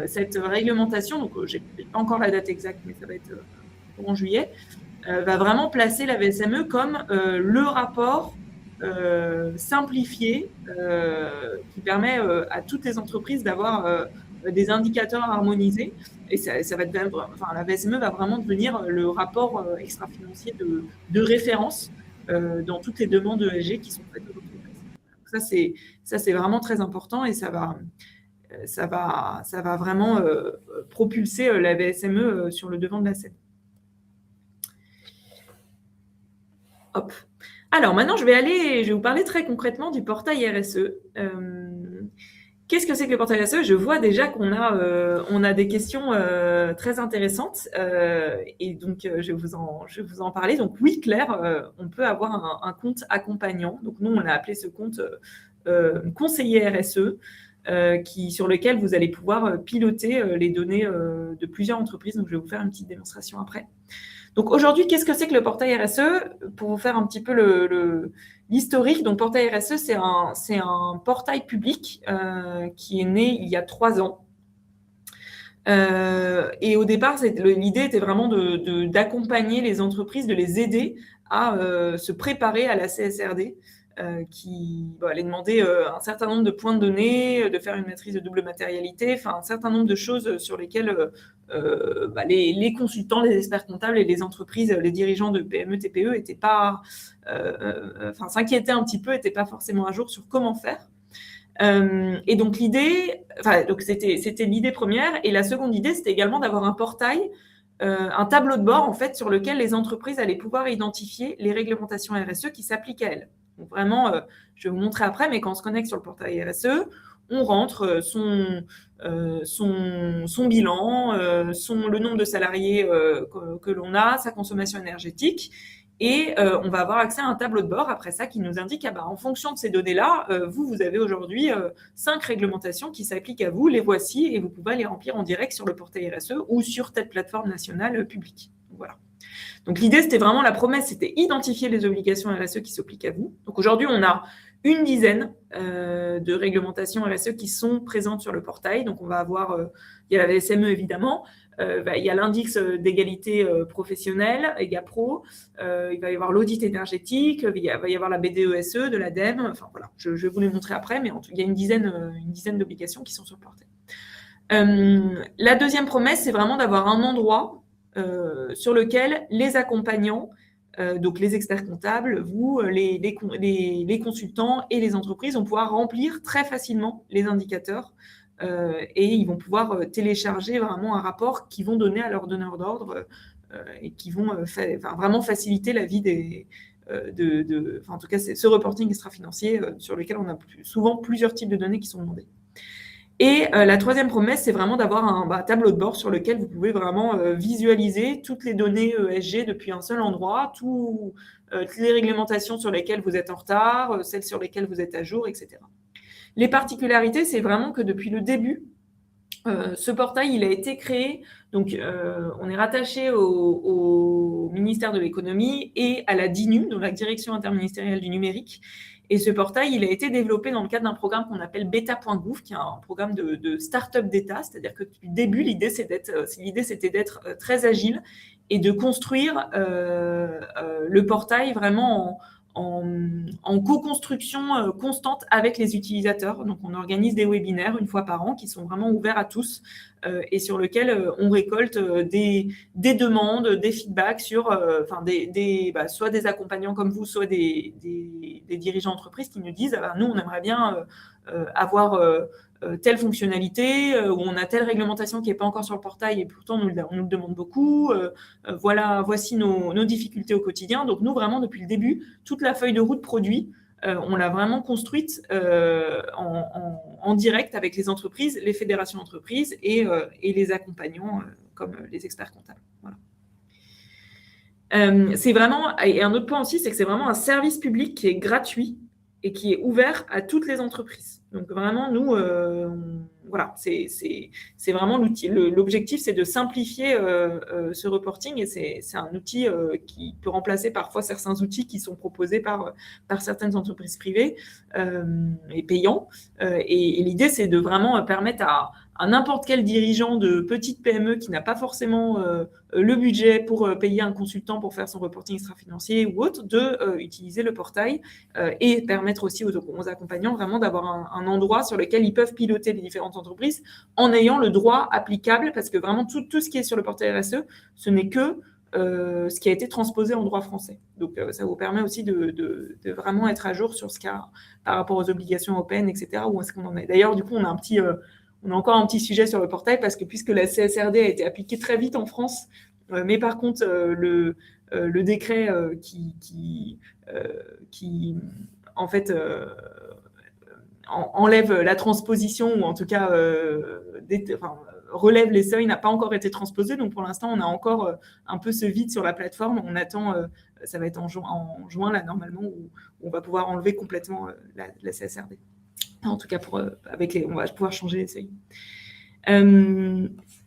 cette réglementation, donc je n'ai pas encore la date exacte, mais ça va être en juillet, va vraiment placer la VSME comme le rapport simplifié qui permet à toutes les entreprises d'avoir des indicateurs harmonisés. Et ça va la VSME va vraiment devenir le rapport extra-financier de référence dans toutes les demandes ESG qui sont faites aux entreprises. Ça, c'est vraiment très important et ça va vraiment propulser la VSME sur le devant de la scène. Hop. Alors, maintenant, je vais vous parler très concrètement du portail RSE. Qu'est-ce que c'est que le portail RSE ? Je vois déjà qu'on a des questions très intéressantes et donc je vais vous en parler. Donc oui, Claire, on peut avoir un compte accompagnant. Donc nous, on a appelé ce compte conseiller RSE sur lequel vous allez pouvoir piloter les données de plusieurs entreprises. Donc je vais vous faire une petite démonstration après. Donc aujourd'hui, qu'est-ce que c'est que le portail RSE ? Pour vous faire un petit peu l'historique, donc portail RSE, c'est un portail public qui est né il y a 3 ans. Et au départ, l'idée était vraiment d'accompagner les entreprises, de les aider à se préparer à la CSRD, qui allait demander un certain nombre de points de données, de faire une maîtrise de double matérialité, enfin un certain nombre de choses sur lesquelles les consultants, les experts comptables et les entreprises, les dirigeants de PME, TPE étaient pas, s'inquiétaient un petit peu, n'étaient pas forcément à jour sur comment faire. Et donc c'était l'idée première, et la seconde idée, c'était également d'avoir un portail, un tableau de bord en fait sur lequel les entreprises allaient pouvoir identifier les réglementations RSE qui s'appliquent à elles. Donc vraiment, je vais vous montrer après, mais quand on se connecte sur le portail RSE, on rentre son bilan, le nombre de salariés que l'on a, sa consommation énergétique, Et on va avoir accès à un tableau de bord après ça qui nous indique, en fonction de ces données-là, vous avez aujourd'hui 5 réglementations qui s'appliquent à vous, les voici, et vous pouvez les remplir en direct sur le portail RSE ou sur telle plateforme nationale publique. Voilà. Donc l'idée, c'était vraiment la promesse, c'était identifier les obligations RSE qui s'appliquent à vous. Donc aujourd'hui, on a une dizaine de réglementations RSE qui sont présentes sur le portail. Donc on va avoir, il y a la VSME évidemment, il y a l'index d'égalité professionnelle, EGAPRO, il va y avoir l'audit énergétique, il va y avoir la BDESE de l'ADEME, enfin voilà, je vais vous les montrer après, mais il y a une dizaine d'obligations qui sont sur le portail. La deuxième promesse, c'est vraiment d'avoir un endroit sur lequel les accompagnants, donc les experts comptables, vous, les consultants et les entreprises vont pouvoir remplir très facilement les indicateurs et ils vont pouvoir télécharger vraiment un rapport qu'ils vont donner à leurs donneurs d'ordre et qui vont vraiment faciliter la vie en tout cas, c'est ce reporting extra-financier sur lequel on a souvent plusieurs types de données qui sont demandées. Et la troisième promesse, c'est vraiment d'avoir un tableau de bord sur lequel vous pouvez vraiment visualiser toutes les données ESG depuis un seul endroit, toutes les réglementations sur lesquelles vous êtes en retard, celles sur lesquelles vous êtes à jour, etc. Les particularités, c'est vraiment que depuis le début, ce portail, il a été créé, donc on est rattaché au ministère de l'économie et à la DINU, donc la Direction interministérielle du numérique. Et ce portail, il a été développé dans le cadre d'un programme qu'on appelle beta.gouv, qui est un programme de start-up d'État, c'est-à-dire que depuis le début, l'idée c'était d'être très agile et de construire le portail vraiment en co-construction constante avec les utilisateurs. Donc, on organise des webinaires une fois par an qui sont vraiment ouverts à tous et sur lesquels on récolte des demandes, des feedbacks sur soit des accompagnants comme vous, soit des dirigeants d'entreprise qui nous disent nous, on aimerait bien avoir telle fonctionnalité, où on a telle réglementation qui n'est pas encore sur le portail et pourtant on nous le demande beaucoup. Voici nos difficultés au quotidien. Donc nous, vraiment, depuis le début, toute la feuille de route produit, on l'a vraiment construite en direct avec les entreprises, les fédérations d'entreprises et les accompagnants comme les experts comptables. Voilà. C'est vraiment, et un autre point aussi, c'est que c'est vraiment un service public qui est gratuit et qui est ouvert à toutes les entreprises. Donc vraiment, nous, voilà, c'est vraiment l'outil. L'objectif, c'est de simplifier ce reporting et c'est un outil qui peut remplacer parfois certains outils qui sont proposés par certaines entreprises privées et payants. Et l'idée, c'est de vraiment permettre à n'importe quel dirigeant de petite PME qui n'a pas forcément le budget pour payer un consultant pour faire son reporting extra-financier ou autre, d'utiliser le portail et permettre aussi aux accompagnants vraiment d'avoir un endroit sur lequel ils peuvent piloter les différentes entreprises en ayant le droit applicable, parce que vraiment tout ce qui est sur le portail RSE, ce n'est que ce qui a été transposé en droit français. Donc, ça vous permet aussi de vraiment être à jour sur ce qu'il y a par rapport aux obligations européennes, etc., où est-ce qu'on en est. D'ailleurs, du coup, on a encore un petit sujet sur le portail parce que puisque la CSRD a été appliquée très vite en France, mais par contre, le décret qui en fait, enlève la transposition ou en tout cas relève les seuils n'a pas encore été transposé. Donc, pour l'instant, on a encore un peu ce vide sur la plateforme. On attend, ça va être en juin là, normalement, où on va pouvoir enlever complètement la CSRD. En tout cas, on va pouvoir changer les seuils.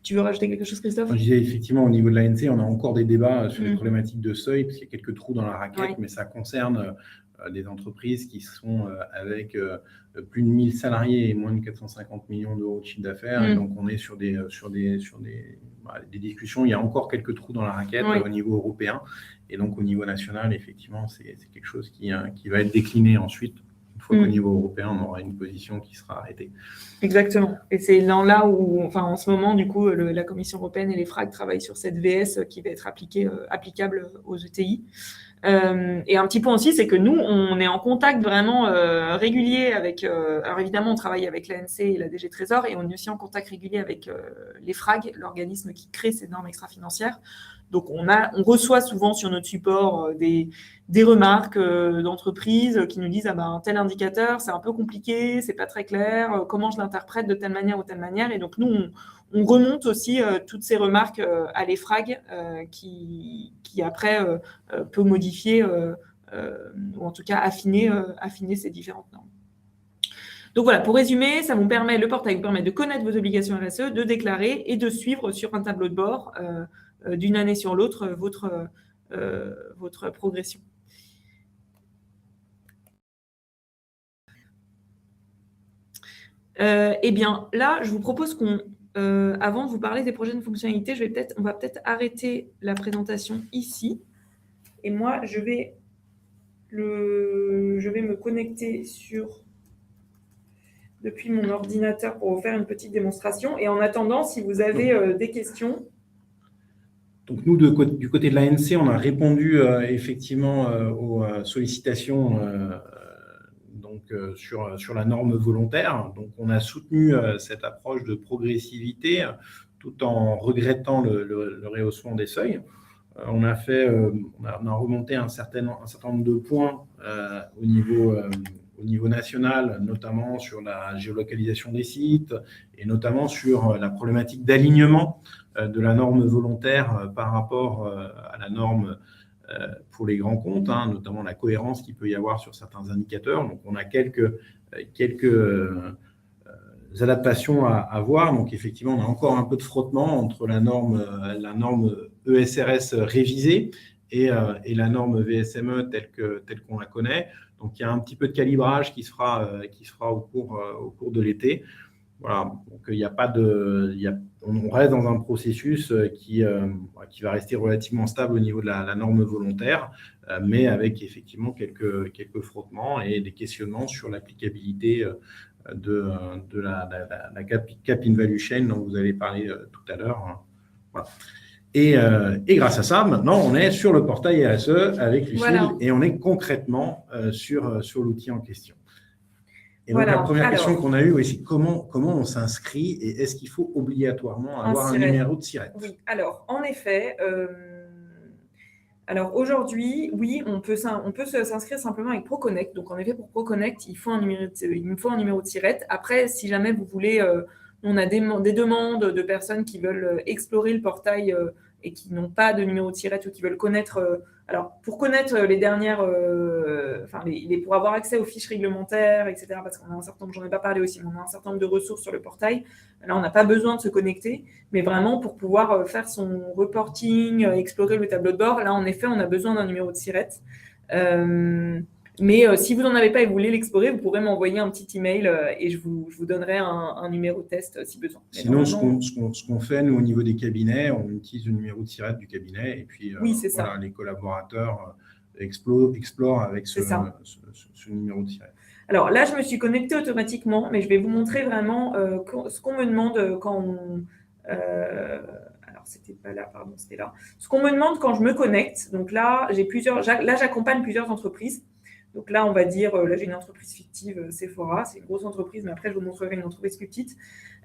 Tu veux rajouter quelque chose, Christophe ? Je disais effectivement, au niveau de l'ANC, on a encore des débats sur les problématiques de seuil, parce qu'il y a quelques trous dans la raquette, mais ça concerne des entreprises qui sont avec plus de 1000 salariés et moins de 450 millions d'euros de chiffre d'affaires. Et donc, on est sur des discussions. Il y a encore quelques trous dans la raquette au niveau européen. Et donc, au niveau national, effectivement, c'est quelque chose qui va être décliné ensuite. Une fois qu'au niveau européen, on aura une position qui sera arrêtée. Exactement. Et c'est là où, en ce moment, du coup, la Commission européenne et les FRAC travaillent sur cette VS qui va être applicable aux ETI. Et un petit point aussi, c'est que nous, on est en contact vraiment régulier avec... alors évidemment, on travaille avec l'ANC et la DG Trésor, et on est aussi en contact régulier avec les FRAG, l'organisme qui crée ces normes extra-financières. Donc, on reçoit souvent sur notre support des remarques d'entreprises qui nous disent un tel indicateur, c'est un peu compliqué, c'est pas très clair, comment je l'interprète de telle manière ou telle manière. Et donc, nous, on remonte aussi toutes ces remarques à l'EFRAG qui après peut modifier ou en tout cas affiner ces différentes normes. Donc voilà, pour résumer, le portail vous permet de connaître vos obligations RSE, de déclarer et de suivre sur un tableau de bord d'une année sur l'autre votre progression. Eh bien, là, je vous propose avant de vous parler des prochaines fonctionnalités, on va peut-être arrêter la présentation ici. Et moi, je vais me connecter depuis mon ordinateur pour vous faire une petite démonstration. Et en attendant, si vous avez des questions. Donc nous, du côté de l'ANC, on a répondu effectivement aux sollicitations sur la norme volontaire. Donc on a soutenu cette approche de progressivité tout en regrettant le rehaussement des seuils. On a remonté un certain nombre de points au niveau national, notamment sur la géolocalisation des sites et notamment sur la problématique d'alignement de la norme volontaire par rapport à la norme pour les grands comptes, notamment la cohérence qu'il peut y avoir sur certains indicateurs. Donc, on a quelques adaptations à voir. Donc, effectivement, on a encore un peu de frottement entre la norme ESRS révisée et la norme VSME telle qu'on la connaît. Donc, il y a un petit peu de calibrage qui se fera au cours de l'été. Voilà, donc on reste dans un processus qui va rester relativement stable au niveau de la norme volontaire, mais avec effectivement quelques frottements et des questionnements sur l'applicabilité de la Cap in Value Chain dont vous avez parlé tout à l'heure. Voilà. Et grâce à ça, maintenant, on est sur le portail RSE avec Lucille, voilà. Et on est concrètement sur l'outil en question. Et donc, la première question qu'on a eue, c'est comment on s'inscrit et est-ce qu'il faut obligatoirement avoir un numéro de SIRET? Oui, alors en effet, aujourd'hui, oui, on peut s'inscrire simplement avec ProConnect. Donc en effet, pour ProConnect, il me faut un numéro de SIRET. Après, si jamais vous voulez, on a des demandes de personnes qui veulent explorer le portail et qui n'ont pas de numéro de SIRET ou qui veulent connaître. Alors, pour connaître les dernières, pour avoir accès aux fiches réglementaires, etc., parce qu'on a un certain nombre, j'en ai pas parlé aussi, mais on a un certain nombre de ressources sur le portail. Là, on n'a pas besoin de se connecter, mais vraiment pour pouvoir faire son reporting, explorer le tableau de bord, là, en effet, on a besoin d'un numéro de SIRET. Mais si vous n'en avez pas et vous voulez l'explorer, vous pourrez m'envoyer un petit email et je vous donnerai un numéro de test si besoin. Mais sinon, ce qu'on fait, nous, au niveau des cabinets, on utilise le numéro de SIRET du cabinet et puis les collaborateurs explorent avec ce numéro de SIRET. Alors là, je me suis connectée automatiquement, mais je vais vous montrer vraiment ce qu'on me demande quand on… alors, c'était pas là, pardon, c'était là. Ce qu'on me demande quand je me connecte. Donc là, j'accompagne plusieurs entreprises. Donc là, on va dire, là, j'ai une entreprise fictive, Sephora, c'est une grosse entreprise, mais après, je vous montrerai une entreprise plus petite.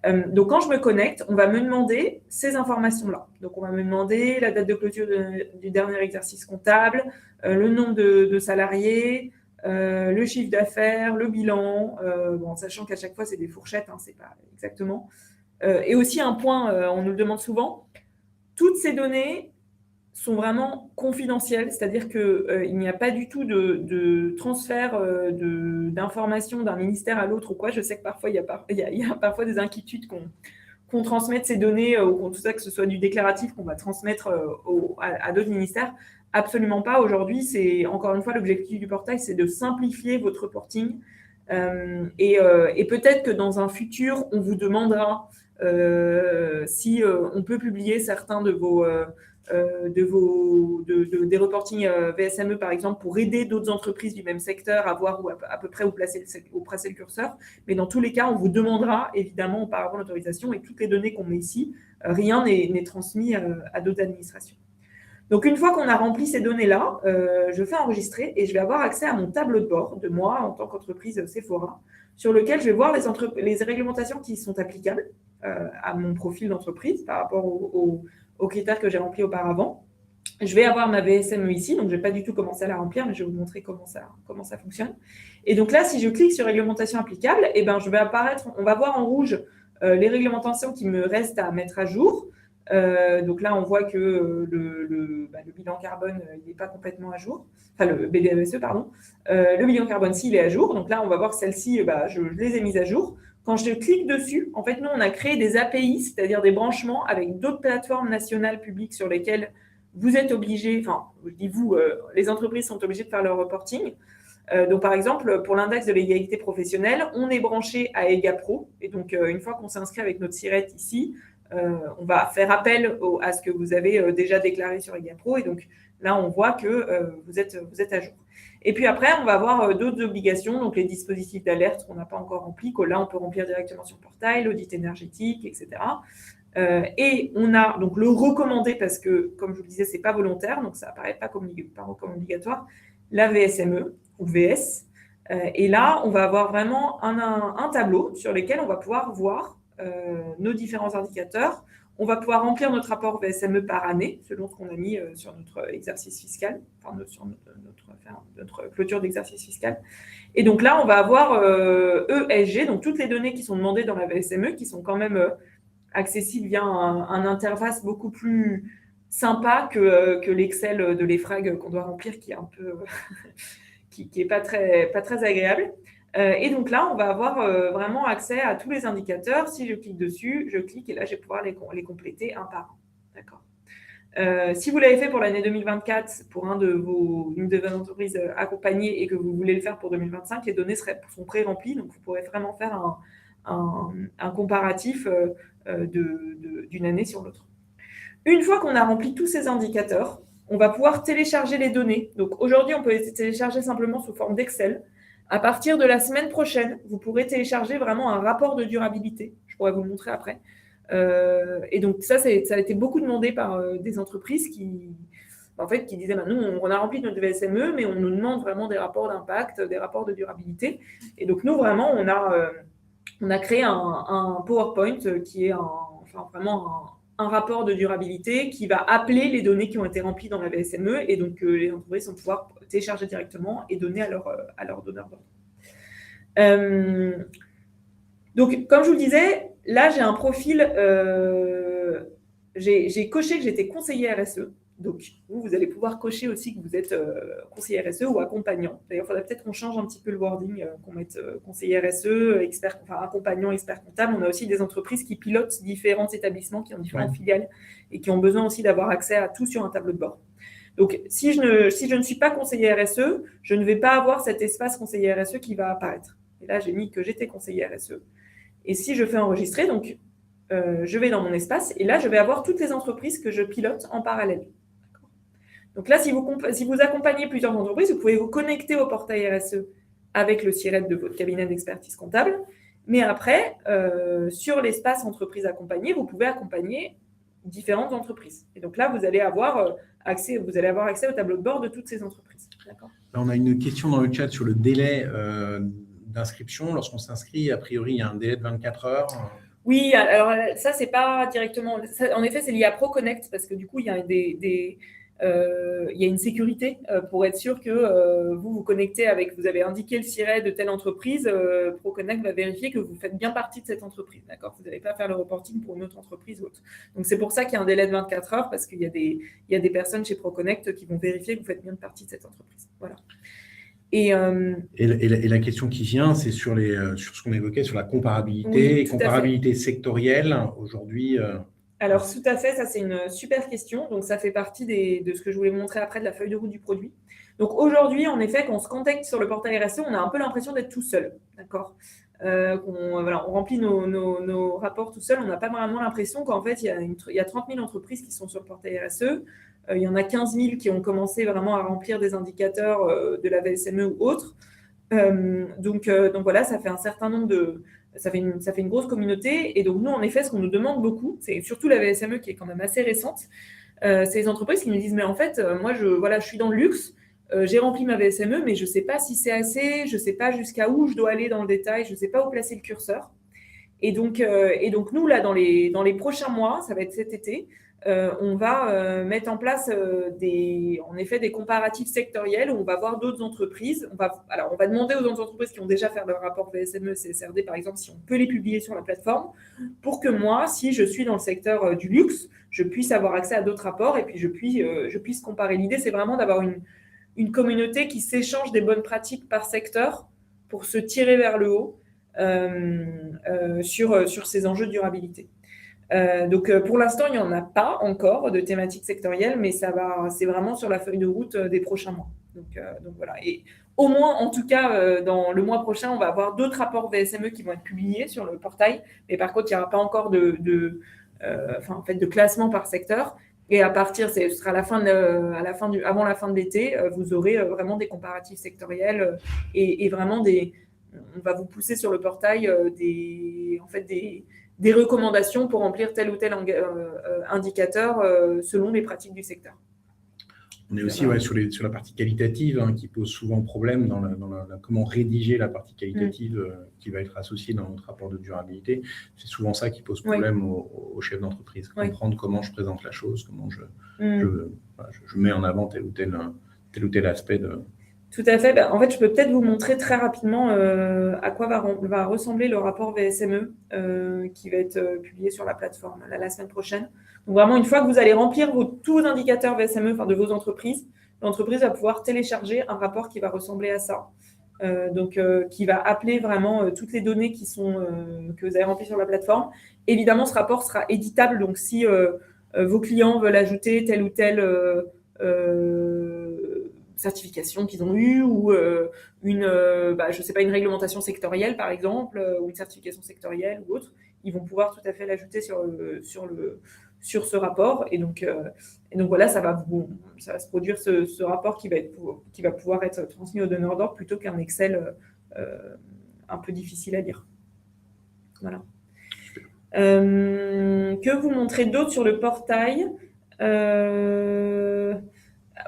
Donc, quand je me connecte, on va me demander ces informations-là. Donc, on va me demander la date de clôture du dernier exercice comptable, le nombre de salariés, le chiffre d'affaires, le bilan, sachant qu'à chaque fois, c'est des fourchettes, c'est pas exactement. Et aussi un point, on nous le demande souvent, toutes ces données sont vraiment confidentielles, c'est-à-dire qu'il n'y a pas du tout de transfert d'informations d'un ministère à l'autre ou quoi. Je sais que parfois, il y a parfois des inquiétudes qu'on transmette ces données, ou tout ça, que ce soit du déclaratif qu'on va transmettre à d'autres ministères. Absolument pas. Aujourd'hui, c'est encore une fois l'objectif du portail, c'est de simplifier votre reporting. Et peut-être que dans un futur, on vous demandera si on peut publier certains des reportings VSME, par exemple, pour aider d'autres entreprises du même secteur à voir à peu près où placer le curseur. Mais dans tous les cas, on vous demandera évidemment auparavant l'autorisation et toutes les données qu'on met ici, rien n'est transmis à d'autres administrations. Donc, une fois qu'on a rempli ces données-là, je fais enregistrer et je vais avoir accès à mon tableau de bord de moi en tant qu'entreprise Sephora, sur lequel je vais voir les réglementations qui sont applicables à mon profil d'entreprise par rapport aux critères que j'ai remplis auparavant. Je vais avoir ma VSME ici, donc je ne vais pas du tout commencer à la remplir, mais je vais vous montrer comment ça fonctionne. Et donc là, si je clique sur réglementation applicable, on va voir en rouge Les réglementations qui me restent à mettre à jour. Donc là, on voit que le bilan carbone, il n'est pas complètement à jour. Enfin, le BDESE, pardon. Le bilan carbone, si, il est à jour. Donc là, on va voir que celles-ci, je les ai mises à jour. Quand je clique dessus, en fait, nous, on a créé des API, c'est-à-dire des branchements avec d'autres plateformes nationales publiques sur lesquelles vous êtes obligés, enfin, je dis vous, les entreprises sont obligées de faire leur reporting. Donc, par exemple, pour l'index de l'égalité professionnelle, on est branché à EGAPRO. Et donc, une fois qu'on s'inscrit avec notre SIRET ici, on va faire appel à ce que vous avez déjà déclaré sur EGAPRO. Et donc, là, on voit que vous êtes à jour. Et puis après, on va avoir d'autres obligations, donc les dispositifs d'alerte qu'on n'a pas encore remplis, que là, on peut remplir directement sur le portail, l'audit énergétique, etc. Et on a donc le recommandé, parce que, comme je vous le disais, ce n'est pas volontaire, donc ça n'apparaît pas comme obligatoire, la VSME ou VS. Et là, on va avoir vraiment un tableau sur lequel on va pouvoir voir nos différents indicateurs. On va pouvoir remplir notre rapport VSME par année, selon ce qu'on a mis sur notre exercice fiscal, enfin sur notre clôture d'exercice fiscal. Et donc là, on va avoir ESG, donc toutes les données qui sont demandées dans la VSME, qui sont quand même accessibles via un interface beaucoup plus sympa que l'Excel de l'EFRAG qu'on doit remplir, qui est un peu qui est pas très agréable. Et donc là, on va avoir vraiment accès à tous les indicateurs. Si je clique dessus, je clique et là, je vais pouvoir les compléter un par un. D'accord. Si vous l'avez fait pour l'année 2024 pour une de vos entreprises accompagnées et que vous voulez le faire pour 2025, les données sont pré-remplies. Donc, vous pourrez vraiment faire un comparatif d'une année sur l'autre. Une fois qu'on a rempli tous ces indicateurs, on va pouvoir télécharger les données. Donc, aujourd'hui, on peut les télécharger simplement sous forme d'Excel. À partir de la semaine prochaine, vous pourrez télécharger vraiment un rapport de durabilité. Je pourrais vous le montrer après. Et donc, ça a été beaucoup demandé par des entreprises qui disaient nous, on a rempli notre VSME, mais on nous demande vraiment des rapports d'impact, des rapports de durabilité. Et donc, nous, vraiment, on a créé un PowerPoint qui est vraiment un rapport de durabilité qui va appeler les données qui ont été remplies dans la VSME, et donc les entreprises vont pouvoir télécharger directement et donner à leur donneur d'ordre. Donc, comme je vous le disais, là, j'ai un profil, j'ai coché que j'étais conseiller RSE. Donc, vous allez pouvoir cocher aussi que vous êtes conseiller RSE ou accompagnant. D'ailleurs, il faudrait peut-être qu'on change un petit peu le wording, qu'on mette conseiller RSE, accompagnant, expert comptable. On a aussi des entreprises qui pilotent différents établissements, qui ont différentes filiales et qui ont besoin aussi d'avoir accès à tout sur un tableau de bord. Donc, si je ne suis pas conseiller RSE, je ne vais pas avoir cet espace conseiller RSE qui va apparaître. Et là, j'ai mis que j'étais conseiller RSE. Et si je fais enregistrer, donc, je vais dans mon espace et là, je vais avoir toutes les entreprises que je pilote en parallèle. Donc là, si vous accompagnez plusieurs entreprises, vous pouvez vous connecter au portail RSE avec le SIRET de votre cabinet d'expertise comptable. Mais après, sur l'espace entreprise accompagnée, vous pouvez accompagner différentes entreprises. Et donc là, vous allez avoir accès au tableau de bord de toutes ces entreprises. D'accord ? Là, on a une question dans le chat sur le délai d'inscription. Lorsqu'on s'inscrit, a priori, il y a un délai de 24 heures. Oui, alors ça, c'est pas directement… En effet, c'est lié à ProConnect parce que du coup, il y a il y a une sécurité pour être sûr que vous connectez vous avez indiqué le SIRET de telle entreprise, ProConnect va vérifier que vous faites bien partie de cette entreprise, d'accord ? Vous n'allez pas faire le reporting pour une autre entreprise ou autre. Donc, c'est pour ça qu'il y a un délai de 24 heures parce qu'il y a des personnes chez ProConnect qui vont vérifier que vous faites bien partie de cette entreprise. Voilà. Et la question qui vient, c'est sur ce qu'on évoquait, sur la comparabilité, comparabilité sectorielle aujourd'hui. Alors, tout à fait, ça c'est une super question. Donc, ça fait partie de ce que je voulais vous montrer après de la feuille de route du produit. Donc, aujourd'hui, en effet, quand on se connecte sur le portail RSE, on a un peu l'impression d'être tout seul. D'accord ? On remplit nos rapports tout seul. On n'a pas vraiment l'impression qu'en fait, il y a 30 000 entreprises qui sont sur le portail RSE. Il y en a 15 000 qui ont commencé vraiment à remplir des indicateurs de la VSME ou autres. Donc voilà, ça fait un certain nombre ça fait une grosse communauté. Et donc, nous, en effet, ce qu'on nous demande beaucoup, c'est surtout la VSME qui est quand même assez récente, c'est les entreprises qui nous disent, mais en fait, moi, je suis dans le luxe, j'ai rempli ma VSME, mais je ne sais pas si c'est assez, je ne sais pas jusqu'à où je dois aller dans le détail, je ne sais pas où placer le curseur. Et donc nous, là, dans les prochains mois, ça va être cet été, on va mettre en place en effet des comparatifs sectoriels où on va voir d'autres entreprises. On va demander aux entreprises qui ont déjà fait leur rapport VSME, CSRD, par exemple, si on peut les publier sur la plateforme, pour que moi, si je suis dans le secteur du luxe, je puisse avoir accès à d'autres rapports et puis je puisse comparer. L'idée, c'est vraiment d'avoir une communauté qui s'échange des bonnes pratiques par secteur pour se tirer vers le haut sur ces enjeux de durabilité. Donc, pour l'instant, il n'y en a pas encore de thématiques sectorielles, mais c'est vraiment sur la feuille de route des prochains mois. Donc voilà. Et au moins, en tout cas, dans le mois prochain, on va avoir d'autres rapports VSME qui vont être publiés sur le portail. Mais par contre, il n'y aura pas encore de classement par secteur. Et à partir, ce sera avant la fin de l'été, vous aurez vraiment des comparatifs sectoriels et vraiment on va vous pousser sur le portail des recommandations pour remplir tel ou tel indicateur selon les pratiques du secteur. On est aussi sur la partie qualitative qui pose souvent problème dans comment rédiger la partie qualitative qui va être associée dans notre rapport de durabilité. C'est souvent ça qui pose problème aux chefs d'entreprise. Comprendre comment je présente la chose, comment je mets en avant tel ou tel aspect de... Tout à fait. En fait, je peux peut-être vous montrer très rapidement à quoi va ressembler le rapport VSME qui va être publié sur la plateforme la semaine prochaine. Donc vraiment, une fois que vous allez remplir tous vos indicateurs VSME de vos entreprises, l'entreprise va pouvoir télécharger un rapport qui va ressembler à ça. Qui va appeler vraiment toutes les données que vous avez remplies sur la plateforme. Évidemment, ce rapport sera éditable. Donc, si vos clients veulent ajouter telle ou telle certification qu'ils ont eue ou une réglementation sectorielle, par exemple, ou une certification sectorielle ou autre, ils vont pouvoir tout à fait l'ajouter sur ce rapport. Et donc voilà, ça va se produire ce rapport qui va pouvoir être transmis aux donneurs d'ordre plutôt qu'un Excel un peu difficile à lire. Voilà. Que vous montrez d'autres sur le portail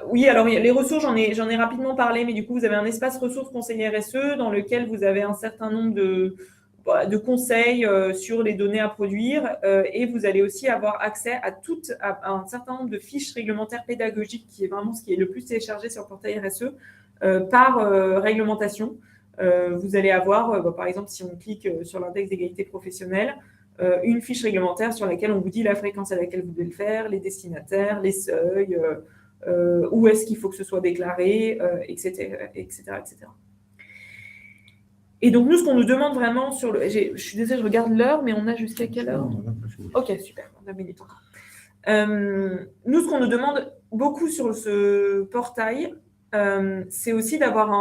oui, alors les ressources, j'en ai rapidement parlé, mais du coup, vous avez un espace ressources conseil RSE dans lequel vous avez un certain nombre de conseils sur les données à produire et vous allez aussi avoir accès à un certain nombre de fiches réglementaires pédagogiques qui est vraiment ce qui est le plus téléchargé sur le portail RSE par réglementation. Vous allez avoir, par exemple, si on clique sur l'index d'égalité professionnelle, une fiche réglementaire sur laquelle on vous dit la fréquence à laquelle vous devez le faire, les destinataires, les seuils, où est-ce qu'il faut que ce soit déclaré, etc., etc., etc. Et donc, nous, ce qu'on nous demande vraiment sur le... Je suis désolée, je regarde l'heure, mais on a jusqu'à quelle heure ? Ok, super, on a 1 minute encore. Nous, ce qu'on nous demande beaucoup sur ce portail, c'est aussi d'avoir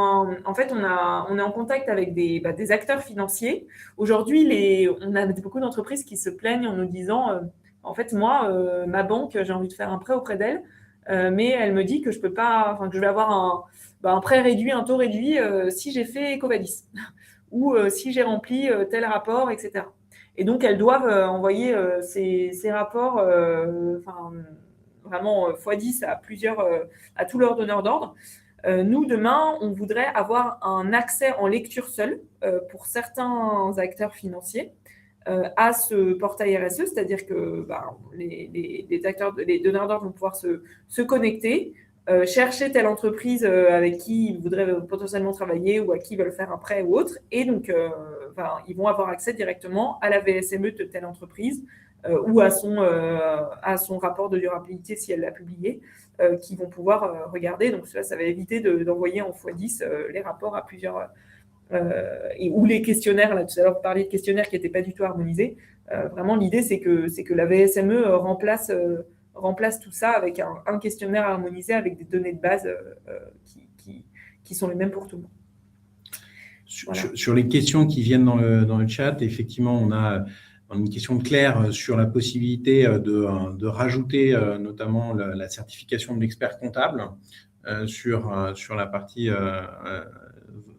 En fait, on est en contact avec des acteurs financiers. Aujourd'hui, on a beaucoup d'entreprises qui se plaignent en nous disant en fait, moi, ma banque, j'ai envie de faire un prêt auprès d'elle, mais elle me dit que je peux pas, que je vais avoir un prêt réduit, un taux réduit si j'ai fait EcoVadis ou si j'ai rempli tel rapport, etc. Et donc, elles doivent envoyer ces rapports vraiment x10 à tous leurs donneurs d'ordre. Nous, demain, on voudrait avoir un accès en lecture seule pour certains acteurs financiers à ce portail RSE, c'est-à-dire que les donneurs d'ordre vont pouvoir se connecter, chercher telle entreprise avec qui ils voudraient potentiellement travailler ou à qui ils veulent faire un prêt ou autre, et donc ils vont avoir accès directement à la VSME de telle entreprise ou à son rapport de durabilité si elle l'a publié, qui vont pouvoir regarder. Donc ça va éviter d'envoyer en x10 les rapports à plusieurs... ou les questionnaires, là tout à l'heure vous parliez de questionnaires qui n'étaient pas du tout harmonisés. Vraiment l'idée c'est que la VSME remplace tout ça avec un questionnaire harmonisé avec des données de base qui sont les mêmes pour tout le monde. Voilà. Sur les questions qui viennent dans le chat, effectivement on a une question de Claire sur la possibilité de rajouter notamment la certification de l'expert comptable sur la partie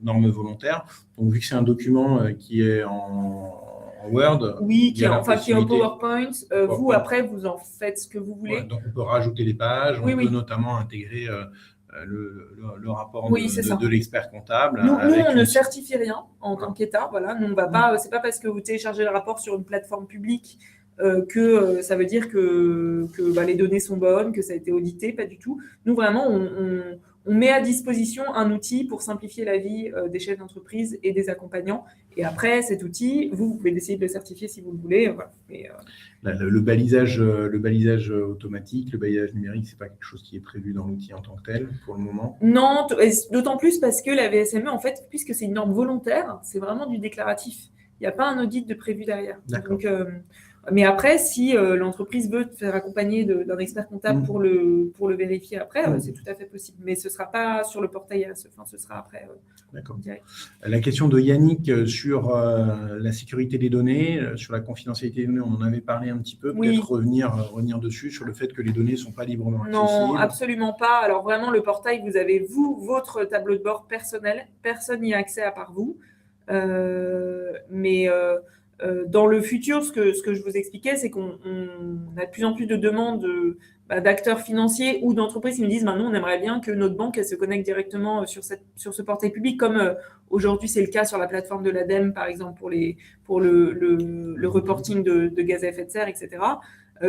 normes volontaires. Donc, vu que c'est un document qui est en Word, oui, qui est en PowerPoint, vous, après, vous en faites ce que vous voulez. Ouais, donc, on peut rajouter les pages, on peut notamment intégrer le rapport de l'expert comptable. Nous on ne certifie rien en tant qu'État. Voilà. Nous, on va pas, c'est pas parce que vous téléchargez le rapport sur une plateforme publique que ça veut dire que les données sont bonnes, que ça a été audité, pas du tout. Nous, vraiment, on met à disposition un outil pour simplifier la vie des chefs d'entreprise et des accompagnants. Et après, cet outil, vous pouvez essayer de le certifier si vous le voulez. Voilà. Mais, le balisage automatique, le balisage numérique, c'est pas quelque chose qui est prévu dans l'outil en tant que tel pour le moment? Non, d'autant plus parce que la VSME, en fait, puisque c'est une norme volontaire, c'est vraiment du déclaratif. Il n'y a pas un audit de prévu derrière. Donc, mais après, si l'entreprise veut te faire accompagner d'un expert comptable pour le vérifier après, c'est tout à fait possible. Mais ce ne sera pas sur le portail RSE, ce sera après. D'accord. Direct. La question de Yannick sur la sécurité des données, sur la confidentialité des données, on en avait parlé un petit peu. Peut-être revenir dessus sur le fait que les données ne sont pas librement accessibles. Non, absolument pas. Alors vraiment, le portail, vous avez votre tableau de bord personnel. Personne n'y a accès à part vous. Dans le futur, ce que je vous expliquais, c'est qu'on a de plus en plus de demandes d'acteurs financiers ou d'entreprises qui nous disent nous, on aimerait bien que notre banque elle se connecte directement sur ce portail public, comme aujourd'hui c'est le cas sur la plateforme de l'ADEME, par exemple, pour le reporting de gaz à effet de serre, etc.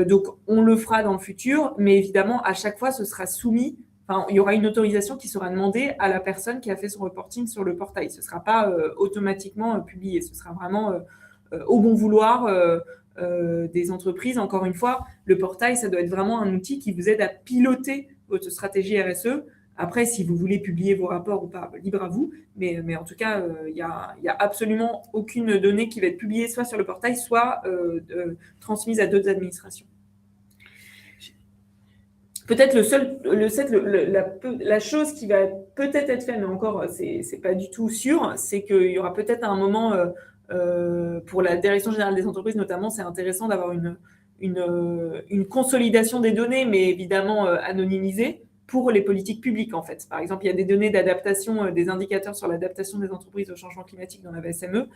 Donc, on le fera dans le futur, mais évidemment, à chaque fois, ce sera soumis. Enfin, il y aura une autorisation qui sera demandée à la personne qui a fait son reporting sur le portail. Ce ne sera pas automatiquement publié. Ce sera vraiment au bon vouloir des entreprises. Encore une fois, le portail, ça doit être vraiment un outil qui vous aide à piloter votre stratégie RSE. Après, si vous voulez publier vos rapports ou pas, libre à vous. Mais en tout cas, il y a absolument aucune donnée qui va être publiée soit sur le portail, soit transmise à d'autres administrations. Peut-être la chose qui va peut-être être faite, mais encore, c'est pas du tout sûr, c'est qu'il y aura peut-être à un moment, pour la Direction générale des entreprises notamment, c'est intéressant d'avoir une consolidation des données, mais évidemment anonymisée, pour les politiques publiques, en fait. Par exemple, il y a des données d'adaptation, des indicateurs sur l'adaptation des entreprises au changement climatique dans la VSME.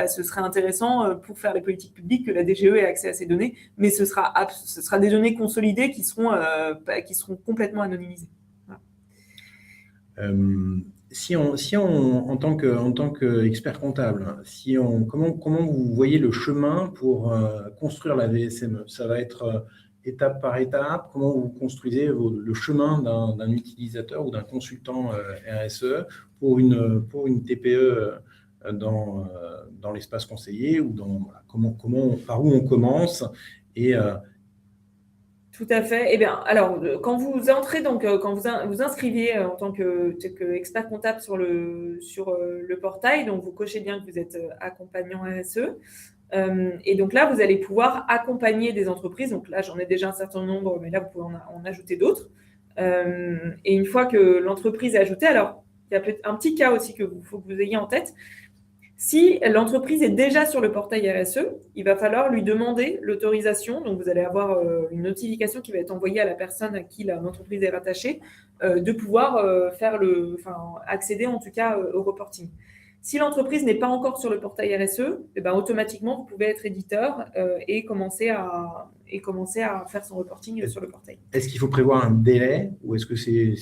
Ce serait intéressant pour faire les politiques publiques que la DGE ait accès à ces données, mais ce sera des données consolidées qui seront complètement anonymisées. Voilà. Si on, en tant qu'expert comptable, comment vous voyez le chemin pour construire la VSME? Ça va être étape par étape? Comment vous construisez le chemin d'un utilisateur ou d'un consultant RSE pour une TPE dans l'espace conseillé, ou par où on commence et Tout à fait. Eh bien, alors, quand vous entrez, quand vous inscrivez en tant qu'expert comptable sur le portail, donc vous cochez bien que vous êtes accompagnant RSE. Et donc là, vous allez pouvoir accompagner des entreprises. Donc là, j'en ai déjà un certain nombre, mais là, vous pouvez en ajouter d'autres. Et une fois que l'entreprise est ajoutée, alors, il y a peut-être un petit cas aussi qu'il faut que vous ayez en tête. Si l'entreprise est déjà sur le portail RSE, il va falloir lui demander l'autorisation. Donc, vous allez avoir une notification qui va être envoyée à la personne à qui l'entreprise est rattachée de pouvoir accéder en tout cas au reporting. Si l'entreprise n'est pas encore sur le portail RSE, automatiquement, vous pouvez être éditeur et commencer à faire son reporting sur le portail. Est-ce qu'il faut prévoir un délai, ou est-ce que c'est